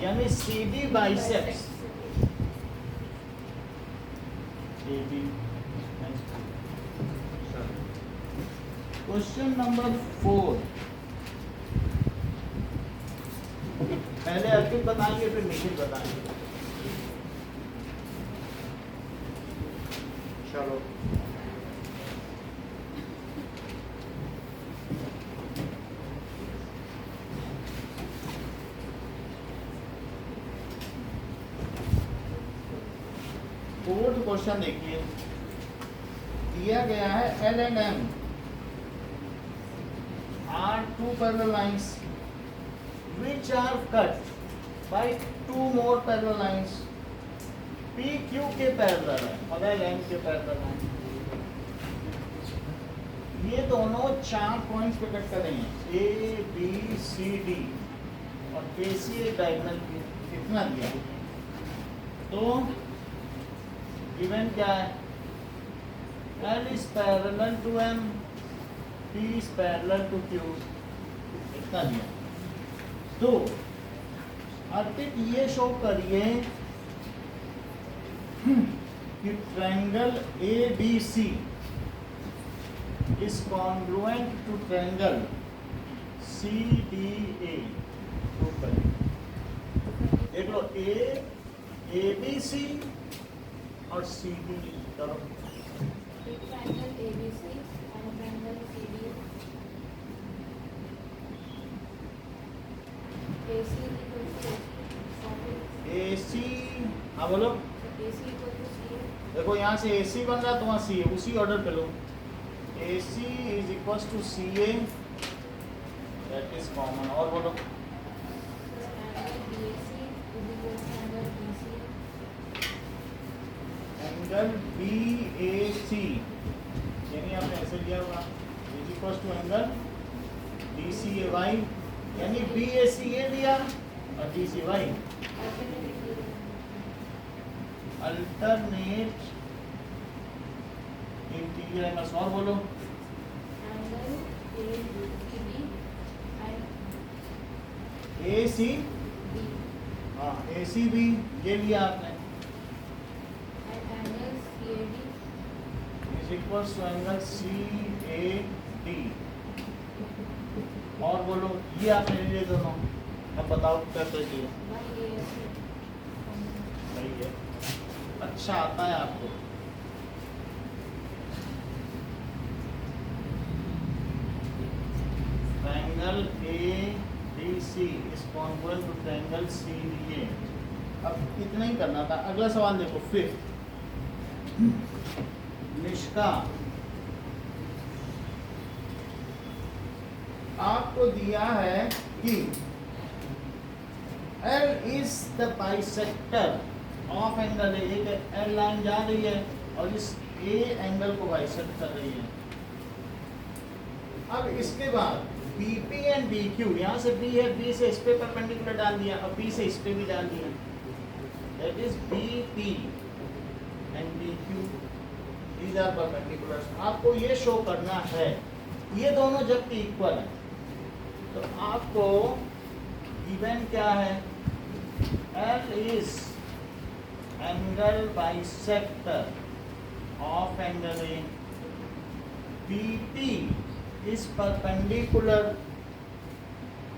Speaker 2: यानी CD biceps AB। Question number 4, पहले अर्पित बताएंगे फिर निखिल बताएंगे। चलो फोर्थ क्वेश्चन देखिए, दिया गया है L and M are two parallel lines which are cut by two more parallel lines। PQ के पैरेलल है और LM के पैरेलल है। ये दोनों 4 पॉइंट्स पे कट करेंगे, A B C D, और AC एक डायगोनल कितना दिया, तो गिवन क्या है, L is parallel to M, P is parallel to Q, इतना दिया। तो अर्पित ये शो करिए कि triangle ABC is congruent to triangle CDA। Show करिए, देख लो ABC और CD करो।
Speaker 5: Triangle ABC and triangle CD. AC equal to
Speaker 2: AC, हाँ बोलो,
Speaker 5: AC equal to CA.
Speaker 2: देखो यहाँ से AC बन रहा है तो वहाँ CA, उसी ऑर्डर पे लो। AC is equals to CA, that is common। और बोलो
Speaker 5: Angle BAC is equal to angle BC.
Speaker 2: Angle BAC, यानी आपने ऐसे लिया होगा, is equals to angle DCAY, यानी BAC ये लिया और DCY अल्टरनेट इंटीरियर एंगल्स। और बोलो
Speaker 5: Angle ACB and
Speaker 2: AC,
Speaker 5: B
Speaker 2: हाँ ACB ये लिया आपने,
Speaker 5: and angle CAD.
Speaker 2: is equals to angle CAD। और बोलो ये आपने ले लिए दोनों, अब बताओ क्या चाहिए।
Speaker 5: By ASC.
Speaker 2: सही है, अच्छा आता है आपको। Triangle ABC is congruent to triangle CDA। अब इतना ही करना था। अगला सवाल देखो, फिफ्थ, निष्का आपको दिया है कि L is the bisector of angle है, एक L लाइन जा रही है और इस A एंगल को बाइसेक्ट कर रही है। अब इसके बाद BP एंड BQ, यहाँ से B है, B से इस पे परपेंडिकुलर डाल दिया और B से इस पे भी डाल दिया, that is BP and BQ, these are perpendiculars. आपको ये शो करना है ये दोनों जबकि इक्वल है, तो आपको गिवन क्या है, L is angle bisector of angle A BP is perpendicular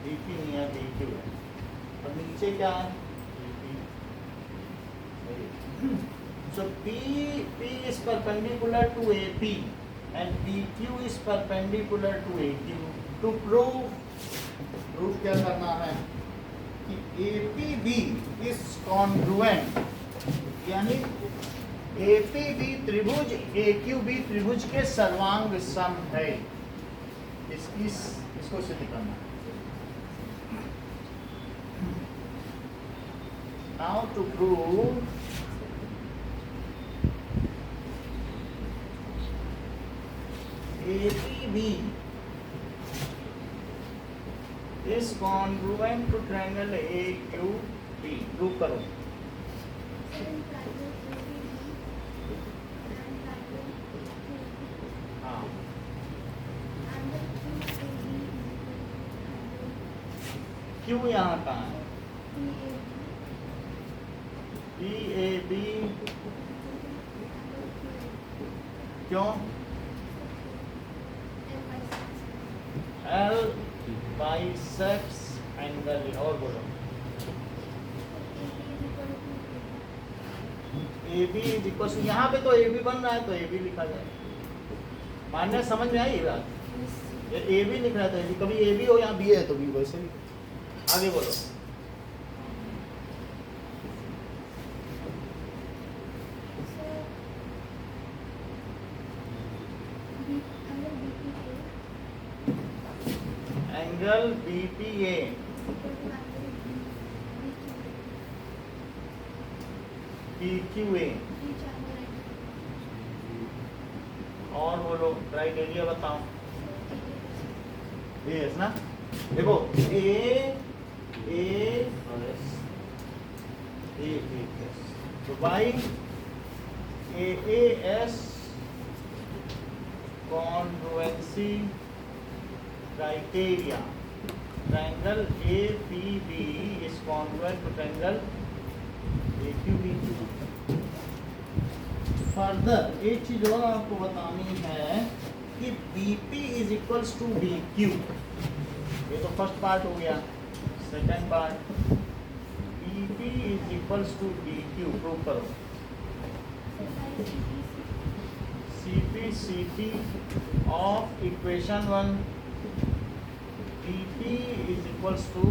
Speaker 2: BP नहीं है BQ है और नीचे क्या है so P is perpendicular to AP and BQ is perpendicular to AQ. To prove क्या करना है कि APB is congruent यानी APB त्रिभुज AQB त्रिभुज के सर्वांग सम है। इसको सिद्ध करना है। Now to prove APB is congruent to triangle AQB. Prove करो। हाँ क्यों यहाँ का है PAB क्यों L बाइसेप्स एंगल और बोलो AB इज इक्वल टू यहाँ पे तो AB बन रहा है तो AB लिखा जाए मानने समझ में आई ये बात ये AB लिख रहा है तो कभी AB हो यहाँ B है तो B वैसे ही आगे बोलो एंगल BPA PQA और बोलो क्राइटेरिया बताओ यस ना देखो A तो by AAS congruency criteria triangle APB is congruent to triangle AQB. Further एक चीज और आपको बतानी है कि BP is equals to BQ ये तो फर्स्ट पार्ट हो गया second part BP is equals to BQ prove करो CP of equation 1 BP is equals to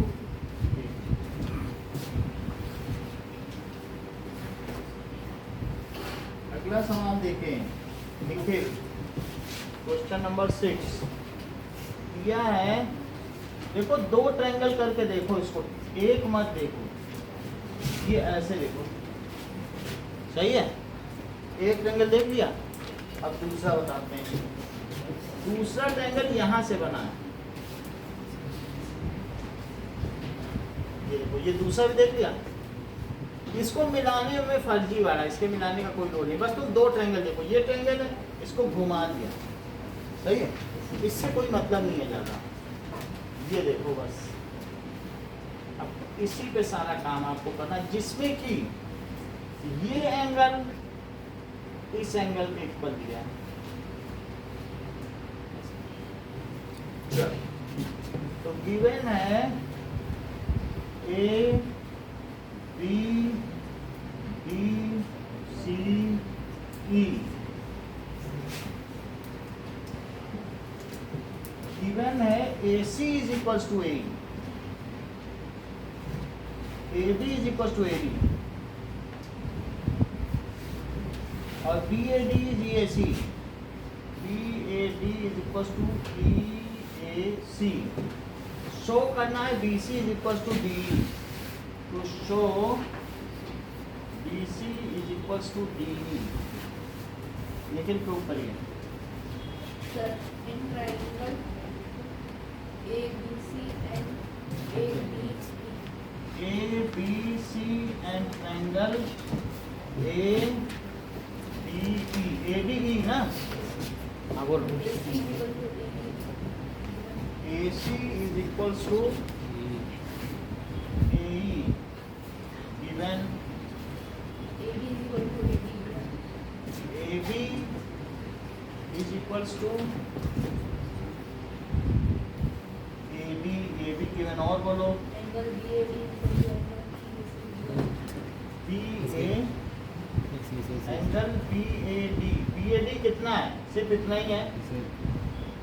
Speaker 2: अगला सवाल देखें लिखे क्वेश्चन नंबर 6 दिया है देखो दो ट्रायंगल करके देखो इसको एक मत देखो ये ऐसे देखो सही है एक ट्रायंगल देख लिया अब दूसरा बताते हैं दूसरा ट्रायंगल यहाँ से बना है ये देखो ये दूसरा भी देख लिया इसको मिलाने में फर्जी वाला इसके मिलाने का कोई लोड नहीं बस तुम दो ट्रायंगल देखो ये ट्रायंगल है इसको घुमा दिया सही है इससे कोई मतलब नहीं है ज़्यादा ये देखो बस अब इसी पे सारा काम आपको करना जिसमें कि ये एंगल इस एंगल पे इक्वल दिया है तो गिवन है A B D C E given है AC is equals to AE AB is equals to AD और BAD इज EAC BAD is equals to EAC show करना है BC is equals to DE to show BC is equals to DE लेकिन prove करिए
Speaker 3: Sir, in triangle ABC and ABE.
Speaker 2: ABC and triangle ADE ADE ना हाँ बोलो
Speaker 3: AC
Speaker 2: AC is
Speaker 3: equal to AE.
Speaker 2: equals to AE given
Speaker 3: AD
Speaker 2: equals to A B given, और बोलो
Speaker 3: angle BAD equal to angle
Speaker 2: BA
Speaker 1: ऐसे
Speaker 2: angle BAD कितना है, सिर्फ इतना ही है,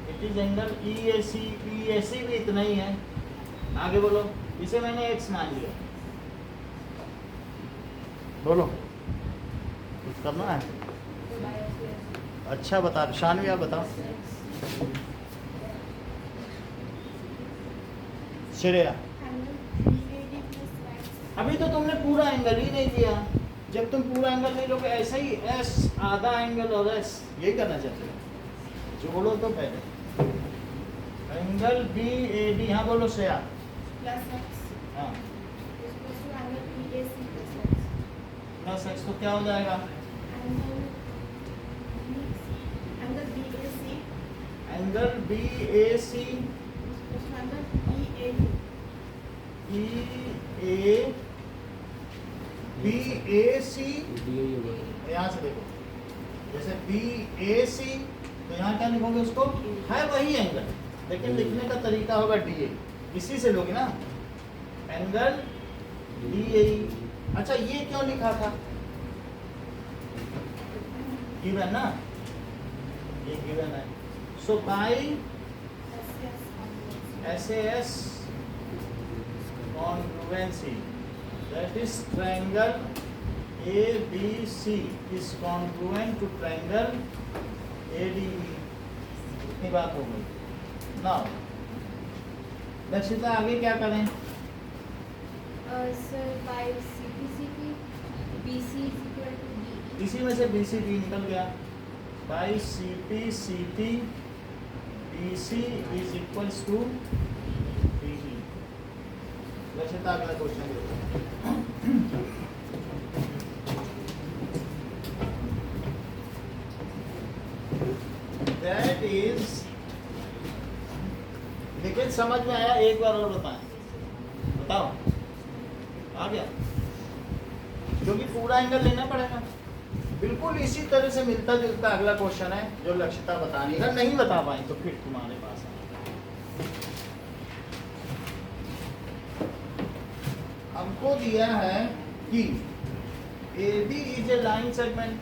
Speaker 2: इट इज एंगल EAC भी इतना ही है। आगे बोलो, इसे मैंने x मान लिया, बोलो कुछ करना है? अच्छा बता, शानवी आप बताओ। Shreya,
Speaker 5: Angle BAD plus x.
Speaker 2: अभी तो तुमने पूरा एंगल ही नहीं दिया, जब तुम पूरा एंगल नहीं लोगे ऐसा ही S आधा एंगल और S, यही करना चाहते हो, जोड़ो तो पहले एंगल BAD। हाँ बोलो श्रेया।
Speaker 5: Plus x
Speaker 2: हाँ
Speaker 5: is equal to angle BAC plus x.
Speaker 2: Plus x तो क्या हो जाएगा?
Speaker 5: Angle BAC
Speaker 2: angle BAC
Speaker 5: is equal to angle BAD.
Speaker 2: BAC
Speaker 1: DA ही होगा।
Speaker 2: यहाँ से देखो, जैसे BAC तो यहाँ क्या लिखोगे उसको, है वही एंगल लेकिन लिखने का तरीका होगा DA, इसी से लोगे ना, एंगल DA। अच्छा ये क्यों लिखा था, गिवन ना, ये गिवन है, so by SAS congruency, that is triangle ABC is congruent to triangle ADE। इतनी बात हो गई। नाउ दक्षिता आगे क्या करें?
Speaker 5: Sir, by CPCP, BC is equal to DE.
Speaker 2: इसी में से BCD निकल गया, by CPCT BC is equals to DE। Dakshita अगला क्वेश्चन देखो। That is, लेकिन समझ में आया? एक बार और बताएं, बताओ आ गया? क्योंकि पूरा एंगल लेना पड़ेगा। बिल्कुल इसी तरह से मिलता जुलता अगला क्वेश्चन है जो लक्षिता बतानी है, नहीं बता पाए तो फिर तुम्हारे पास हमको दिया है कि AB is a line segment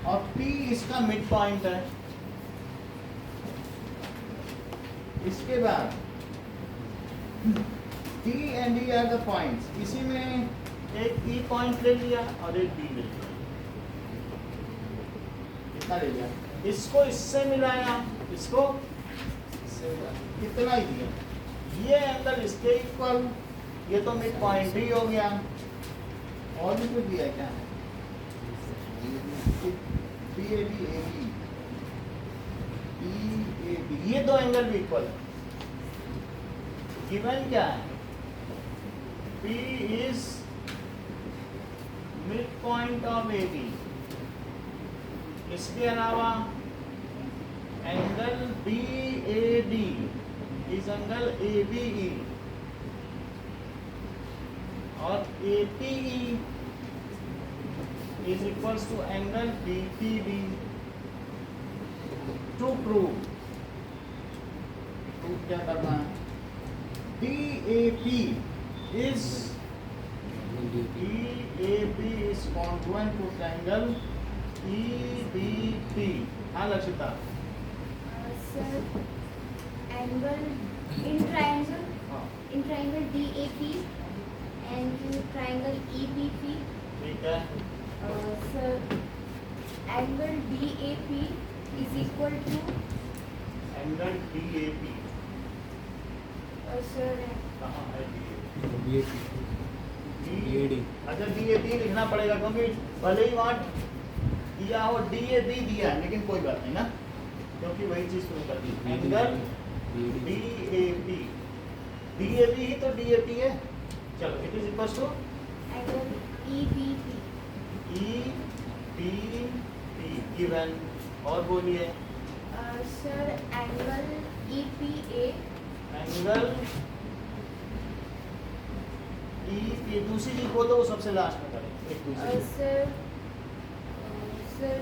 Speaker 2: और P इसका मिड पॉइंट है। इसके बाद T and E are the points, इसी में एक E पॉइंट ले लिया और एक D ले लिया, कितना ले लिया? इसको इससे मिलाया, इसको इससे मिलाया, कितना ही दिया? ये एंगल इसके इक्वल, ये तो मिड पॉइंट ही हो गया। और भी कुछ दिया क्या है? BAB, ये दो एंगल भी इक्वल है। गिवन क्या है? P is midpoint of AB। इसके अलावा angle BAD is angle ABE और APE is equals to angle BPB। To prove क्या करना है? DAP is EAP is congruent to triangle EBP। हाँ Lakshita.
Speaker 5: Sir, angle in triangle
Speaker 2: हाँ
Speaker 5: DAP and in triangle EBP.
Speaker 2: ठीक है।
Speaker 5: Sir, angle DAP is equal to
Speaker 2: angle DAP
Speaker 5: sir,
Speaker 2: कहाँ है?
Speaker 1: BAD
Speaker 2: अच्छा DAP लिखना पड़ेगा क्योंकि भले ही वहाँ दिया हो DAB दिया है, लेकिन कोई बात नहीं ना, क्योंकि वही चीज शुरू कर दी। एंगल DAP ही तो DAP है। चलो it is equal to
Speaker 5: angle EBP.
Speaker 2: EBP गिवन। और बोलिए
Speaker 5: Sir, angle EPA.
Speaker 2: एंगल ये दूसरी चीज बोलो, वो सबसे लास्ट में करें। एक दूसरी
Speaker 5: Sir, sir,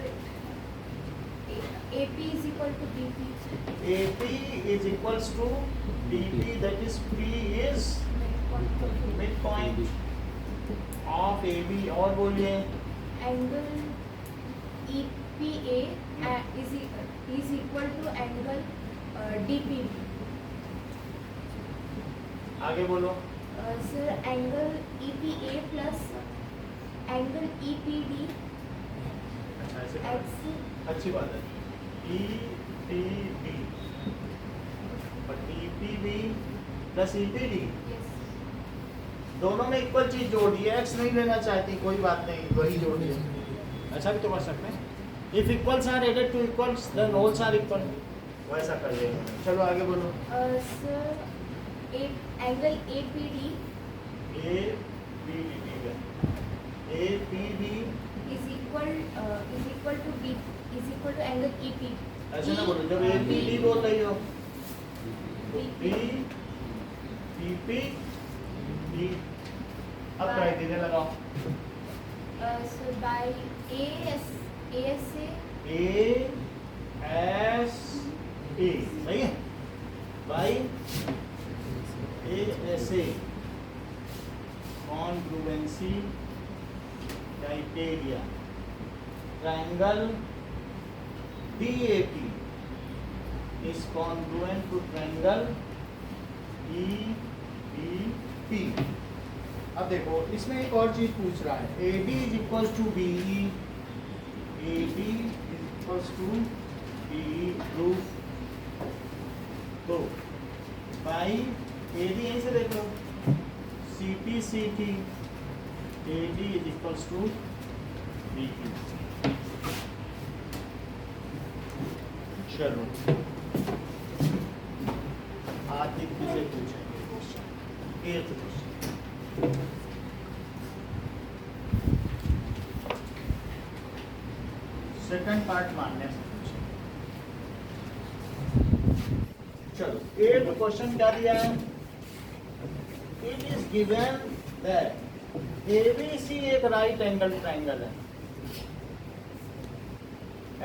Speaker 5: equal to BP.
Speaker 2: AP is equals to DP, that is P is midpoint of AB. और बोलिए
Speaker 5: Angle EPA is equal to angle DP.
Speaker 2: आगे बोलो.
Speaker 5: Sir, angle EPA plus angle EPD
Speaker 2: ऐसे
Speaker 5: x.
Speaker 2: अच्छी बात है. EPD और EPB plus EPD
Speaker 5: Yes.
Speaker 2: दोनों में इक्वल चीज जोड़ दी है. एक्स नहीं लेना चाहती, कोई बात नहीं, वही जोड़ दिए. ऐसा भी तो कर सकते हैं. If equals are added to equals then wholes are equal. वैसा कर लेंगे. चलो आगे बोलो.
Speaker 5: Sir, angle APD
Speaker 2: APB ठीक है. APB
Speaker 5: is equal to angle EP.
Speaker 2: ऐसे ना बोलो. जब APB बोल रही हो तो P PP D. अब क्राइटेरिया लगाओ.
Speaker 5: So by ASA
Speaker 2: ASA सही है. By ASA congruency criteria triangle DAP is congruent to triangle EBP. अब देखो इसमें एक और चीज पूछ रहा है. AD is equals to BE, AD is equals to BE proof. तो बाई AD यहीं से देख लो. CP AD is equals to BQ. चलो आदित्य से पूछेंगे question. 8th question. Second part मानने से पूछेंगे. चलो 8th क्वेश्चन क्या दिया है. It is given that ABC एक राइट एंगल ट्राइंगल है.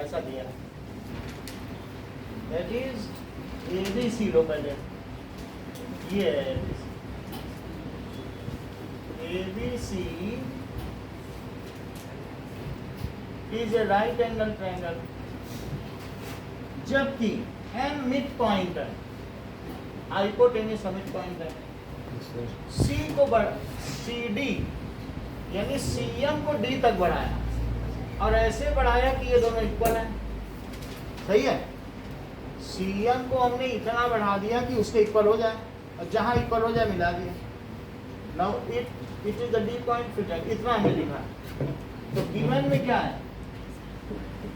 Speaker 2: ऐसा दिया है. दैट इज ABC लो पहले. ये है ABC is a right angle triangle. जबकि M मिड पॉइंट है, हाइपोटेन्यूस मिड पॉइंट है. C को CD यानी CM को D तक बढ़ाया और ऐसे बढ़ाया कि ये दोनों इक्वल हैं. सही है. CM को हमने इतना बढ़ा दिया कि उसके इक्वल हो जाए और जहां इक्वल हो जाए मिला दिया. Now it is the D point fit. इतना हमने लिखा. तो गिवन में क्या है.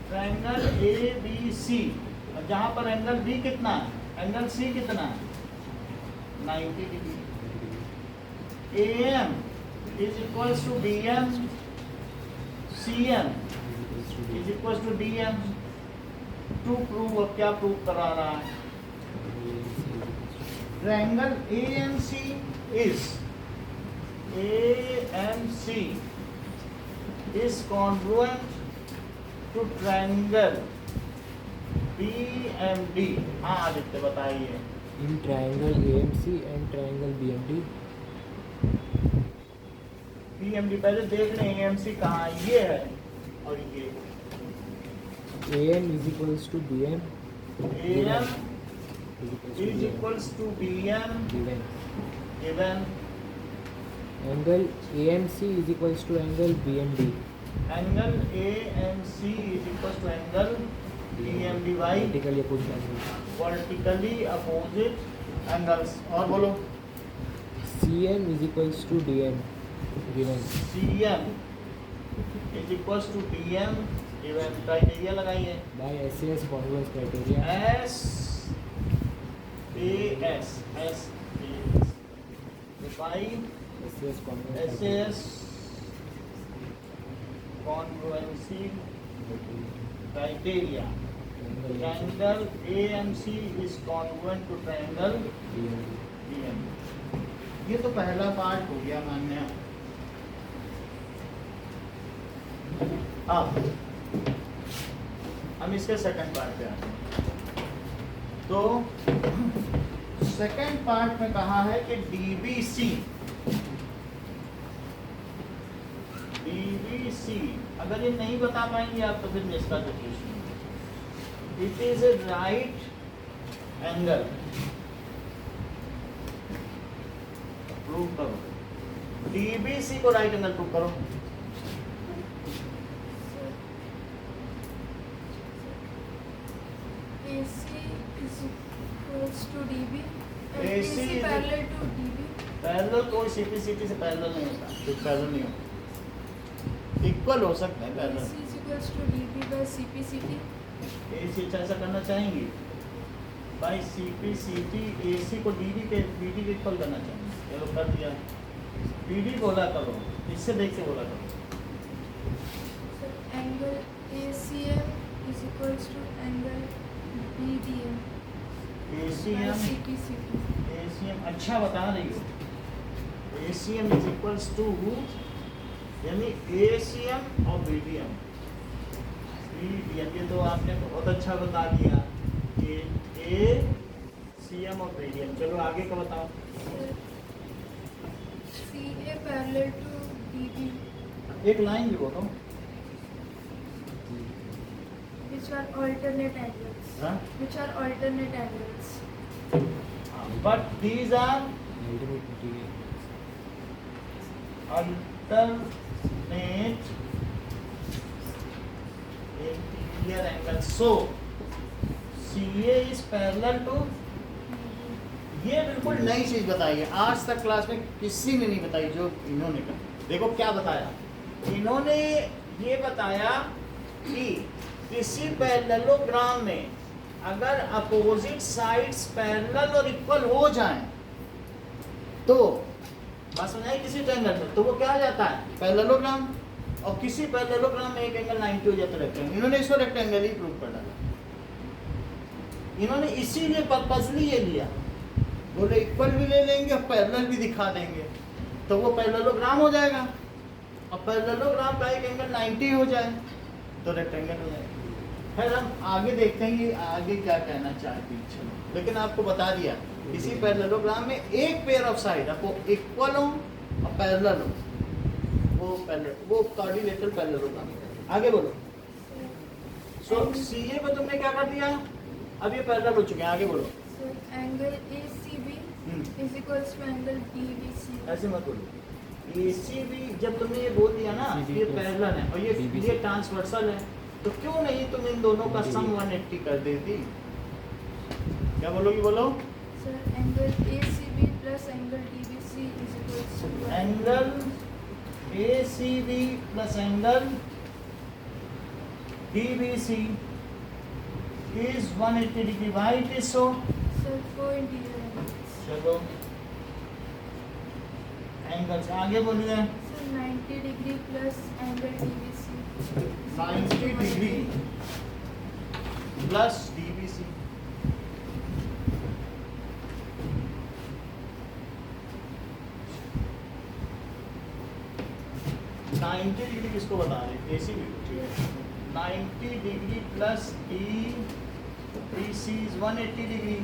Speaker 2: ट्रायंगल ABC और जहां पर एंगल B कितना है, एंगल C कितना है, 90 degree. AM is equals to BM, CM is equals to DM. To prove. अब क्या प्रूव करा रहा है. Triangle AMC is congruent to triangle BMD. हाँ आदित्य बताइए.
Speaker 1: In triangle AMC and triangle BMD.
Speaker 2: BMD पहले देख लें. AMC कहाँ ये है और ये.
Speaker 1: AM is equals to BM.
Speaker 2: AM is equals to BM
Speaker 1: Given.
Speaker 2: given
Speaker 1: Angle AMC is equals to angle BMD.
Speaker 2: angle AMC is equals to angle BMD by
Speaker 1: Vertically opposite angles.
Speaker 2: vertically opposite angles. और बोलो.
Speaker 1: CM is equals to DM. Given.
Speaker 2: CM is equals to DM given. Criteria लगाइए.
Speaker 1: By SAS congruence criteria.
Speaker 2: SAS by
Speaker 1: SAS congruence
Speaker 2: SAS congruency criteria. Triangle AMC is congruent to triangle BM. ये तो पहला part हो गया मान्य. अब हम इसके सेकंड पार्ट पे आते हैं. तो सेकंड पार्ट में कहा है कि डीबीसी अगर ये नहीं बता पाएंगे आप तो फिर निष्ठा का question, it is a right angle, prove करो डीबीसी को राइट एंगल प्रूव करो।
Speaker 3: AC is equals to DB.
Speaker 2: AC
Speaker 3: AC
Speaker 2: is-
Speaker 3: parallel to DB.
Speaker 2: Parallel कोई सीपीसीटी से पैरेलल नहीं होता, कुछ पैरेलल नहीं होता, इक्वल हो सकता है parallel.
Speaker 3: AC is equals to DB by CPCT.
Speaker 2: AC ऐसा करना चाहेंगे भाई, सीपीसीटी एसी को डीडी के इक्वल करना चाहेंगे, चलो कर दिया, डीडी बोला करो, इससे देख के बोला करो।
Speaker 3: So angle ACM is equals to angle BDM by
Speaker 2: ACM
Speaker 3: CPCT.
Speaker 2: ACM अच्छा बता रही हो, एसीएम इज इक्वल्स टू यानी एसीएम और बीडीएम, ये तो आपने बहुत अच्छा बता दिया, एसीएम और बीडीएम। चलो आगे का बताओ।
Speaker 3: CA parallel to DB,
Speaker 2: एक लाइन भी बोलो।
Speaker 3: which are alternate angles.
Speaker 2: हाँ?
Speaker 3: Which are alternate angles.
Speaker 2: But these are alternate interior angles. So CA is parallel to, ये बिल्कुल नई चीज बताई है, आज तक क्लास में किसी ने नहीं बताई जो इन्होंने कहा। देखो क्या बताया इन्होंने, ये बताया कि किसी पैरेललोग्राम में अगर अपोजिट साइड्स पैरेलल और इक्वल हो जाएं तो बस समझाइए किसी ट्रायंगल में, तो वो क्या हो जाता है पैरेललोग्राम, और किसी पैरेललोग्राम में एक एंगल 90 हो जाता है रेक्टेंगल। इन्होंने इसको रेक्टेंगल ही प्रूव कर डाला, इन्होंने इसीलिए पर्पसली ये लिया, बोले इक्वल भी ले लेंगे और पैरेलल भी दिखा देंगे तो वो पैरेललोग्राम हो जाएगा, और पैरेललोग्राम का एक एंगल 90 हो जाए तो रेक्टेंगल हो जाएगा। फिर हम आगे देखते हैं ये आगे क्या कहना चाहती है, चलो लेकिन आपको बता दिया इसी पैरेललोग्राम में एक पेयर ऑफ साइड आपको इक्वल हो और पैरेलल हो, वो क्वाड्रिलेटरल पैरेललोग्राम। आगे बोलो। सो सीए पे तुमने क्या कर दिया, अब ये पैरेलल हो चुके हैं, आगे बोलो।
Speaker 3: So angle ACB is equals to angle DBC.
Speaker 2: ऐसे मत बोलो, एसीबी जब तुमने ये बोल दिया ना
Speaker 1: CB
Speaker 2: ये
Speaker 1: plus
Speaker 2: पैरेलल है और ये
Speaker 1: DBC
Speaker 2: ट्रांसवर्सल है, तो क्यों नहीं तुम इन दोनों का सम 180 कर देती। क्या बोलोगी, बोलो।
Speaker 3: So angle ACB plus angle DBC is equals to
Speaker 2: angle ACB plus angle DBC is 180 degree, why it is so.
Speaker 3: So 4 interior angles.
Speaker 2: चलो एंगल्स आगे बोलिए।
Speaker 3: So 90 degree plus angle DBC. is
Speaker 2: 90
Speaker 3: equals to
Speaker 2: degree
Speaker 3: 180.
Speaker 2: Plus DBC, ninety degree किसको बता रहे, AC भी 90 degree plus DBC is 180 degree,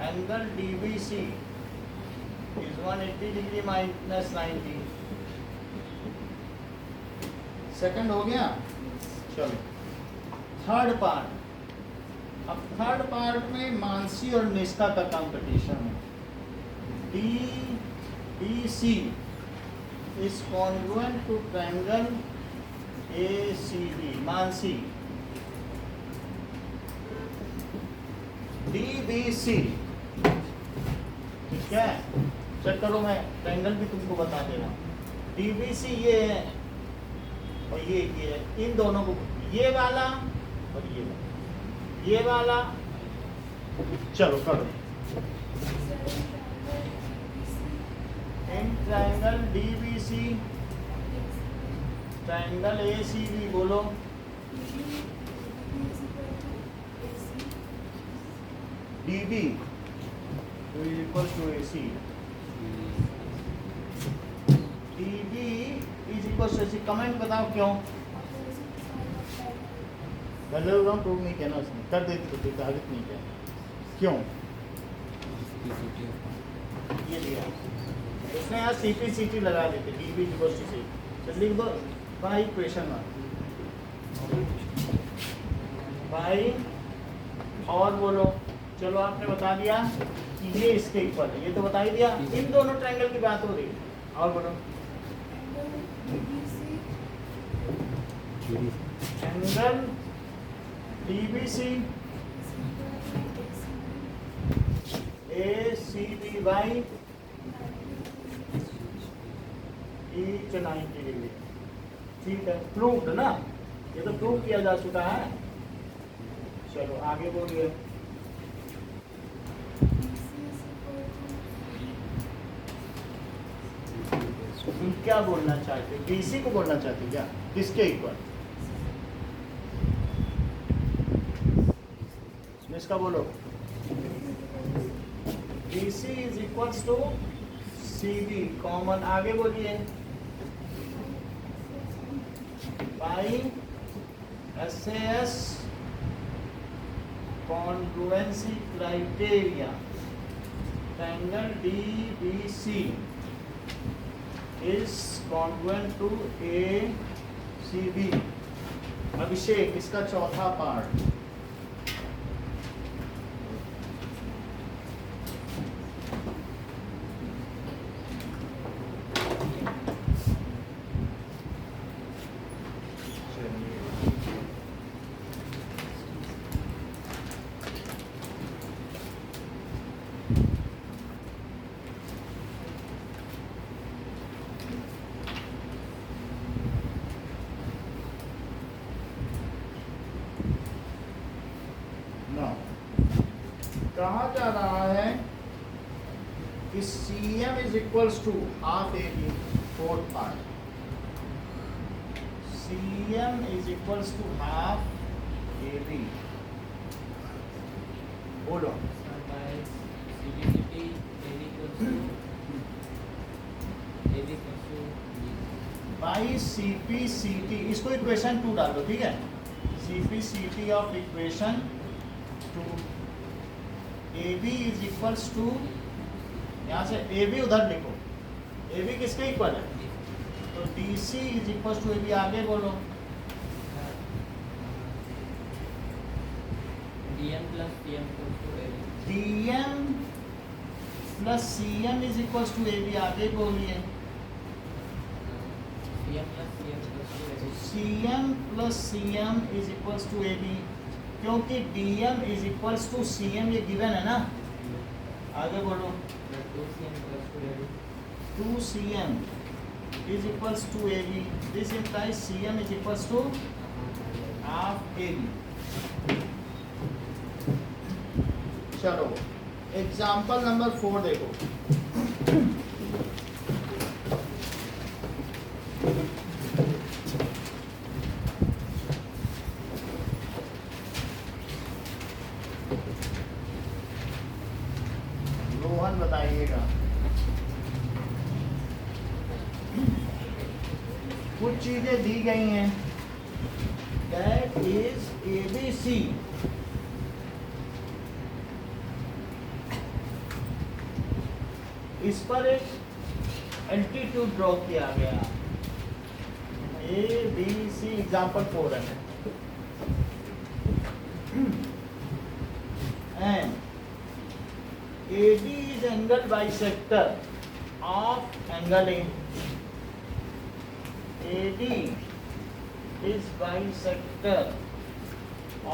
Speaker 2: angle DBC is 180 degree minus 90। Second हो गया। चलो थर्ड पार्ट, अब थर्ड पार्ट में मानसी और निष्ठा का कंपटीशन है। DBC is congruent to triangle ACD। Mansi DBC, ठीक है, चेक करो, मैं ट्रायंगल भी तुमको बता दे रहा हूँ। DBC ये है और ये है, इन दोनों को ये वाला और ये वाला, चलो करो। In triangle DBC triangle ACD बोलो। DB is equal to AC, DB is equal to AC। Comment बताओ क्यों, पैरेललोग्राम प्रूव नहीं किया ना उसने, कर देती तो फिर आगे नहीं किया। क्यों?
Speaker 1: CPCT of
Speaker 2: ये दिया इसने यहाँ CPCT लगा देते DB इक्वल टू सी, तो लिख दो बाई इक्वेशन बाई, और बोलो चलो आपने बता दिया कि ये इसके इक्वल है, ये तो बता ही दिया, इन दोनों ट्रायंगल की बात हो रही है, और बोलो angle DBC ACB by each 90 degree, ठीक है, प्रूव्ड ना, ये तो प्रूव किया जा चुका है। चलो आगे बोलिए। तुम क्या बोलना चाहते, BC को बोलना चाहते क्या, किसके इक्वल? इसका बोलो BC is equals to CD common, आगे बोलिए by SAS congruency criteria, triangle DBC is congruent to ACB। Abhishek इसका चौथा पार्ट, कहा जा रहा है कि CM is equals to half AB, fourth part, CM is equals to half AB, बोलो
Speaker 4: by CPCT AD equals to B।
Speaker 2: By CPCT, इसको equation 2 डालो, ठीक है, CPCT of equation 2, AB is equals to, यहाँ से AB उधर लिखो, AB किसके इक्वल है, तो DC is equals to AB, आगे बोलो
Speaker 4: DM plus CM equals to AB।
Speaker 2: DM plus CM is equals to AB, आगे बोलिए
Speaker 4: CM plus CM equals to AB।
Speaker 2: CM plus CM is equals to AB, क्योंकि DM is equals to CM, ये given है ना, आगे बोलो
Speaker 4: 2CM equals to AB।
Speaker 2: 2CM is equals to AB, this implies CM is equals to half AB। चलो example number 4 देखो, रोहन बताइएगा, कुछ चीजें दी गई हैं, दैट इज ABC, इस पर एक एल्टीट्यूड ड्रॉ किया गया, ABC एग्जाम्पल 4 है, and AD is angle bisector of angle A, AD is bisector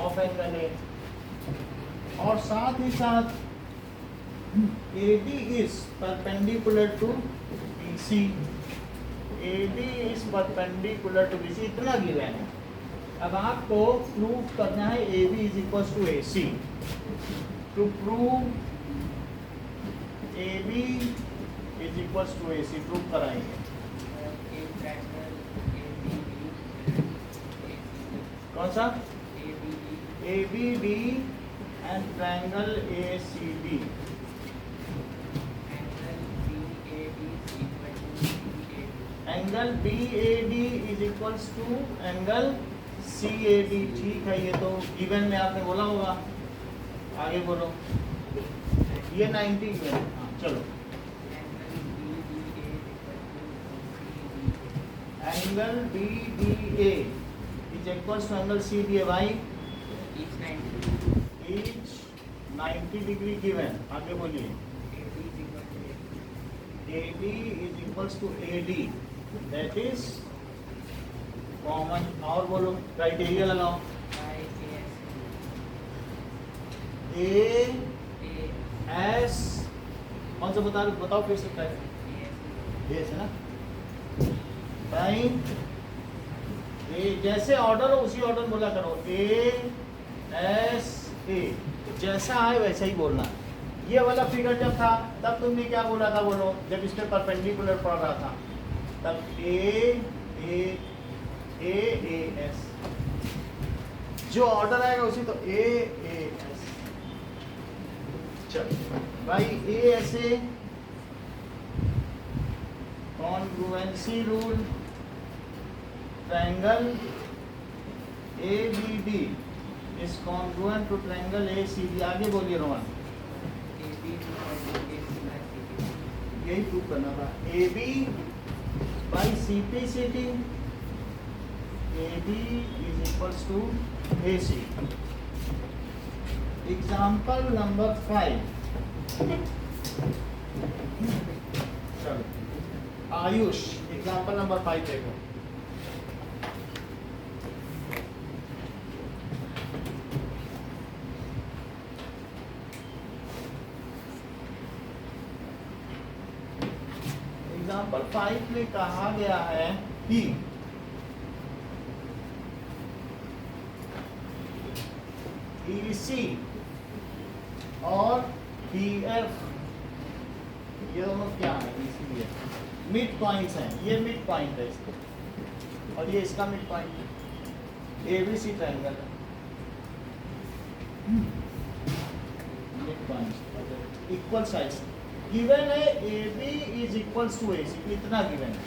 Speaker 2: of angle A, और साथ ही साथ AD is perpendicular to BC, AD is perpendicular to BC, इतना गिवन है। अब आपको प्रूव करना है AB is equals to AC, to prove AB is equals to AC, prove कराएंगे,
Speaker 4: एक triangle ABD,
Speaker 2: कौन सा
Speaker 4: ABD,
Speaker 2: ABD and triangle ACB,
Speaker 4: angle BAD is equal
Speaker 2: angle BAD is equals
Speaker 4: to CAD।
Speaker 2: to angle CAD, ठीक है, ये तो given में आपने बोला होगा। आगे बोलो, ये 90 में है। हाँ, चलो angle BDA is equals to angle CDA by each 90 degree given. आगे बोलिए, AB is equals to AD, that is common. और बोलो, क्राइटेरिया लगाओ। AS कौन सा बताओ फिर से, ये है ना भाई। जैसे ऑर्डर हो उसी ऑर्डर बोला करो, AS A, जैसा आए वैसा ही बोलना। ये वाला फिगर जब था तब तुमने क्या बोला था, बोलो, जब इस पे परपेंडिकुलर पड़ रहा था तब AS, जो ऑर्डर आएगा उसी तो AS। चल भाई, ASA congruency rule, triangle ABD is congruent to triangle ACD। आगे बोलिए रोहन, यही प्रूव करना था। AB by CPCD, AD is equals to AC। Example number 5, चलो आयुष, एग्जाम्पल नंबर 5 देखो। एग्जाम्पल 5 में कहा गया है कि EC और PF ये दोनों क्या है, इसीलिए मिड पॉइंट्स हैं। ये मिड पॉइंट है इसका और ये इसका मिड पॉइंट है। ABC ट्रायंगल है, mid points equal sides given है। AB is equals to AC, इतना गिवन है।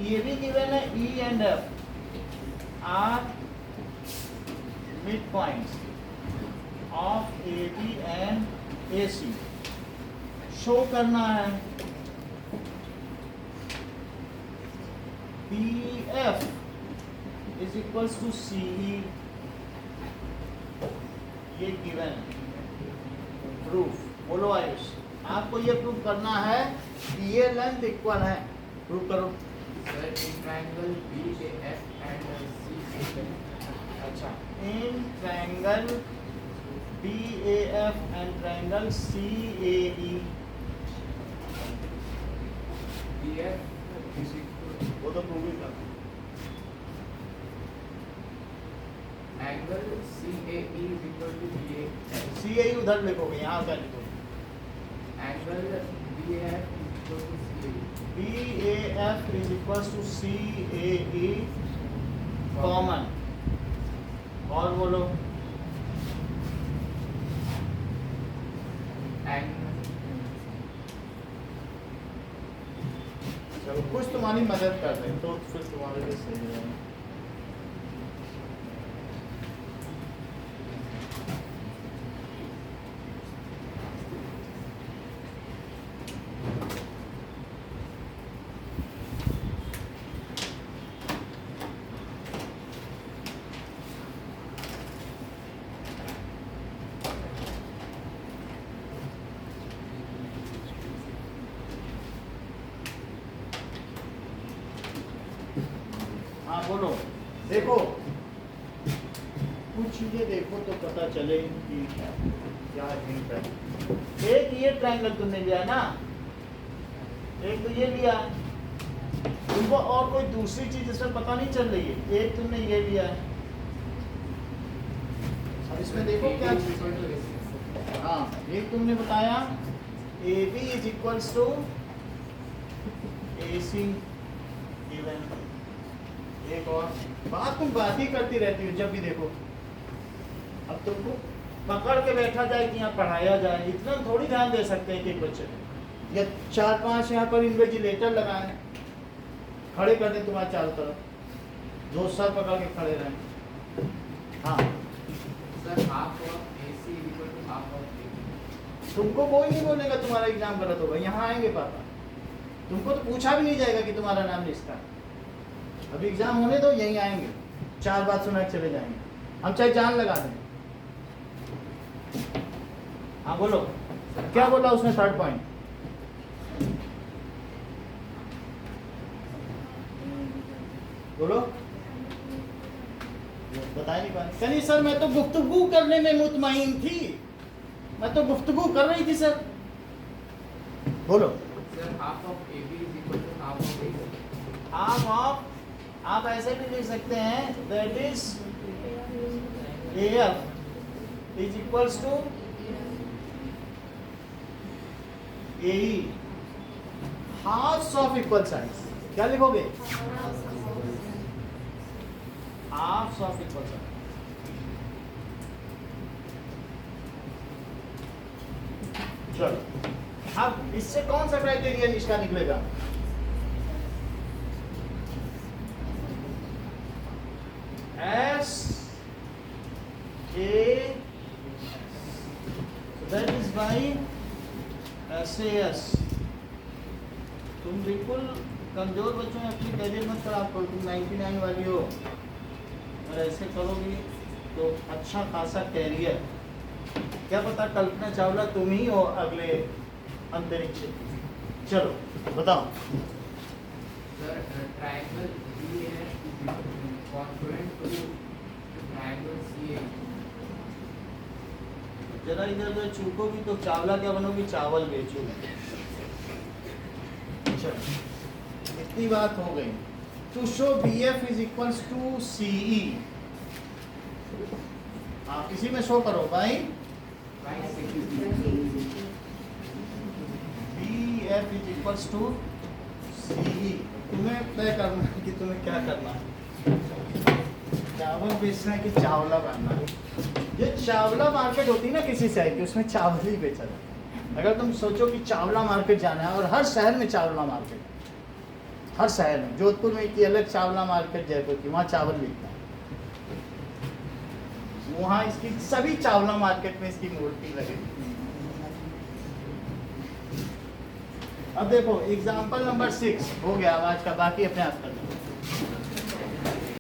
Speaker 2: AB गिवन है, E and F are mid points of AB and AC। Show करना है BF is equals to CE, ये given है। Proof बोलो आयुष, आपको ये प्रूव करना है कि ये लेंथ इक्वल है। प्रूव करो।
Speaker 4: triangle BAF and CA।
Speaker 2: अच्छा, in triangle BAF and triangle CAE,
Speaker 4: BF is equal
Speaker 2: वो तो प्रूव ही कर।
Speaker 4: angle CAE is equal to BA।
Speaker 2: CAE उधर लिखोगे, यहाँ क्या लिखोगे?
Speaker 4: Angle BAF is equal to CAE।
Speaker 2: BAF is equals to CAE common. और बोलो, चलो कुछ तुम्हारी मदद कर दे तो फिर तुम्हारे लिए सही है। हाँ बोलो, देखो कुछ चीजें देखो तो पता चले कि क्या हिंट है। एक ये ट्रायंगल तुमने लिया ना, एक तो ये लिया, तुमको और कोई दूसरी चीज इसमें पता नहीं चल रही है। एक तुमने ये लिया है, अब इसमें देखो क्या चीज। हाँ, एक तुमने बताया AB is equals to AC given. एक और बात, तुम बात ही करती रहती हो जब भी देखो। अब तुमको पकड़ के बैठा जाए कि यहाँ पढ़ाया जाए, इतना थोड़ी ध्यान दे सकते हैं कि एक बच्चे या 4-5 यहाँ पर इन्विजिलेटर लगाए, खड़े कर दें तुम्हारे चारों तरफ, 2 सर पकड़ के खड़े रहें। हाँ
Speaker 4: sir, half of AC is equal
Speaker 2: तुमको कोई नहीं बोलेगा तुम्हारा एग्जाम गलत होगा, यहाँ आएंगे पापा, तुमको तो पूछा भी नहीं जाएगा कि तुम्हारा नाम लिस्ट का। अभी एग्जाम होने दो, यहीं आएंगे, 4 बात सुना के चले जाएंगे, हम चाहे जान लगा दें। हाँ बोलो, क्या बोला उसने थर्ड पॉइंट? बोलो, बता नहीं पाए। कहनी सर मैं तो गुफ्तगू करने में मुतमईन थी, मैं तो गुफ्तगू कर रही थी सर। बोलो।
Speaker 4: Sir, half of AB is equal to half of AC.
Speaker 2: Half of, आप ऐसे भी लिख सकते हैं, that is AF is equals to AE, halves of equal size. क्या लिखोगे? Halves of equal size. चलो, अब इससे कौन सा क्राइटेरिया इसका निकलेगा? S A, that is by SAS। तुम बिल्कुल कमजोर बच्चों में अपनी कैरियर मत खराब करो, तुम 99 वाली हो, और ऐसे करोगी तो अच्छा खासा कैरियर, क्या पता कल्पना चावला तुम ही हो अगले अंतरिक्ष। चलो बताओ।
Speaker 4: Sir, triangle BAS is congruent to triangle CA.
Speaker 2: जरा इधर उधर चूकोगी तो चावला क्या बनोगी? चावल बेचोगी। चलो, इतनी बात हो गई। To show BF is equals to CE, आप किसी में शो करो भाई।
Speaker 4: By 6.
Speaker 2: BF is equals to CE, तुम्हें तय करना है कि तुम्हें क्या करना है, चावल बेचना है कि चावला बनना है। ये चावला मार्केट होती है ना किसी शहर की, उसमें चावल ही बेचा जाता है। अगर तुम सोचो कि चावला मार्केट जाना है, और हर शहर में चावला मार्केट, हर शहर में, जोधपुर में की अलग चावला मार्केट, जयपुर की, वहाँ चावल बिकता है, वहाँ इसकी सभी चावला मार्केट में इसकी मूर्ति लगेगी। अब देखो एग्जाम्पल नंबर 6 हो गया आज का, बाकी अपने आप कर लो।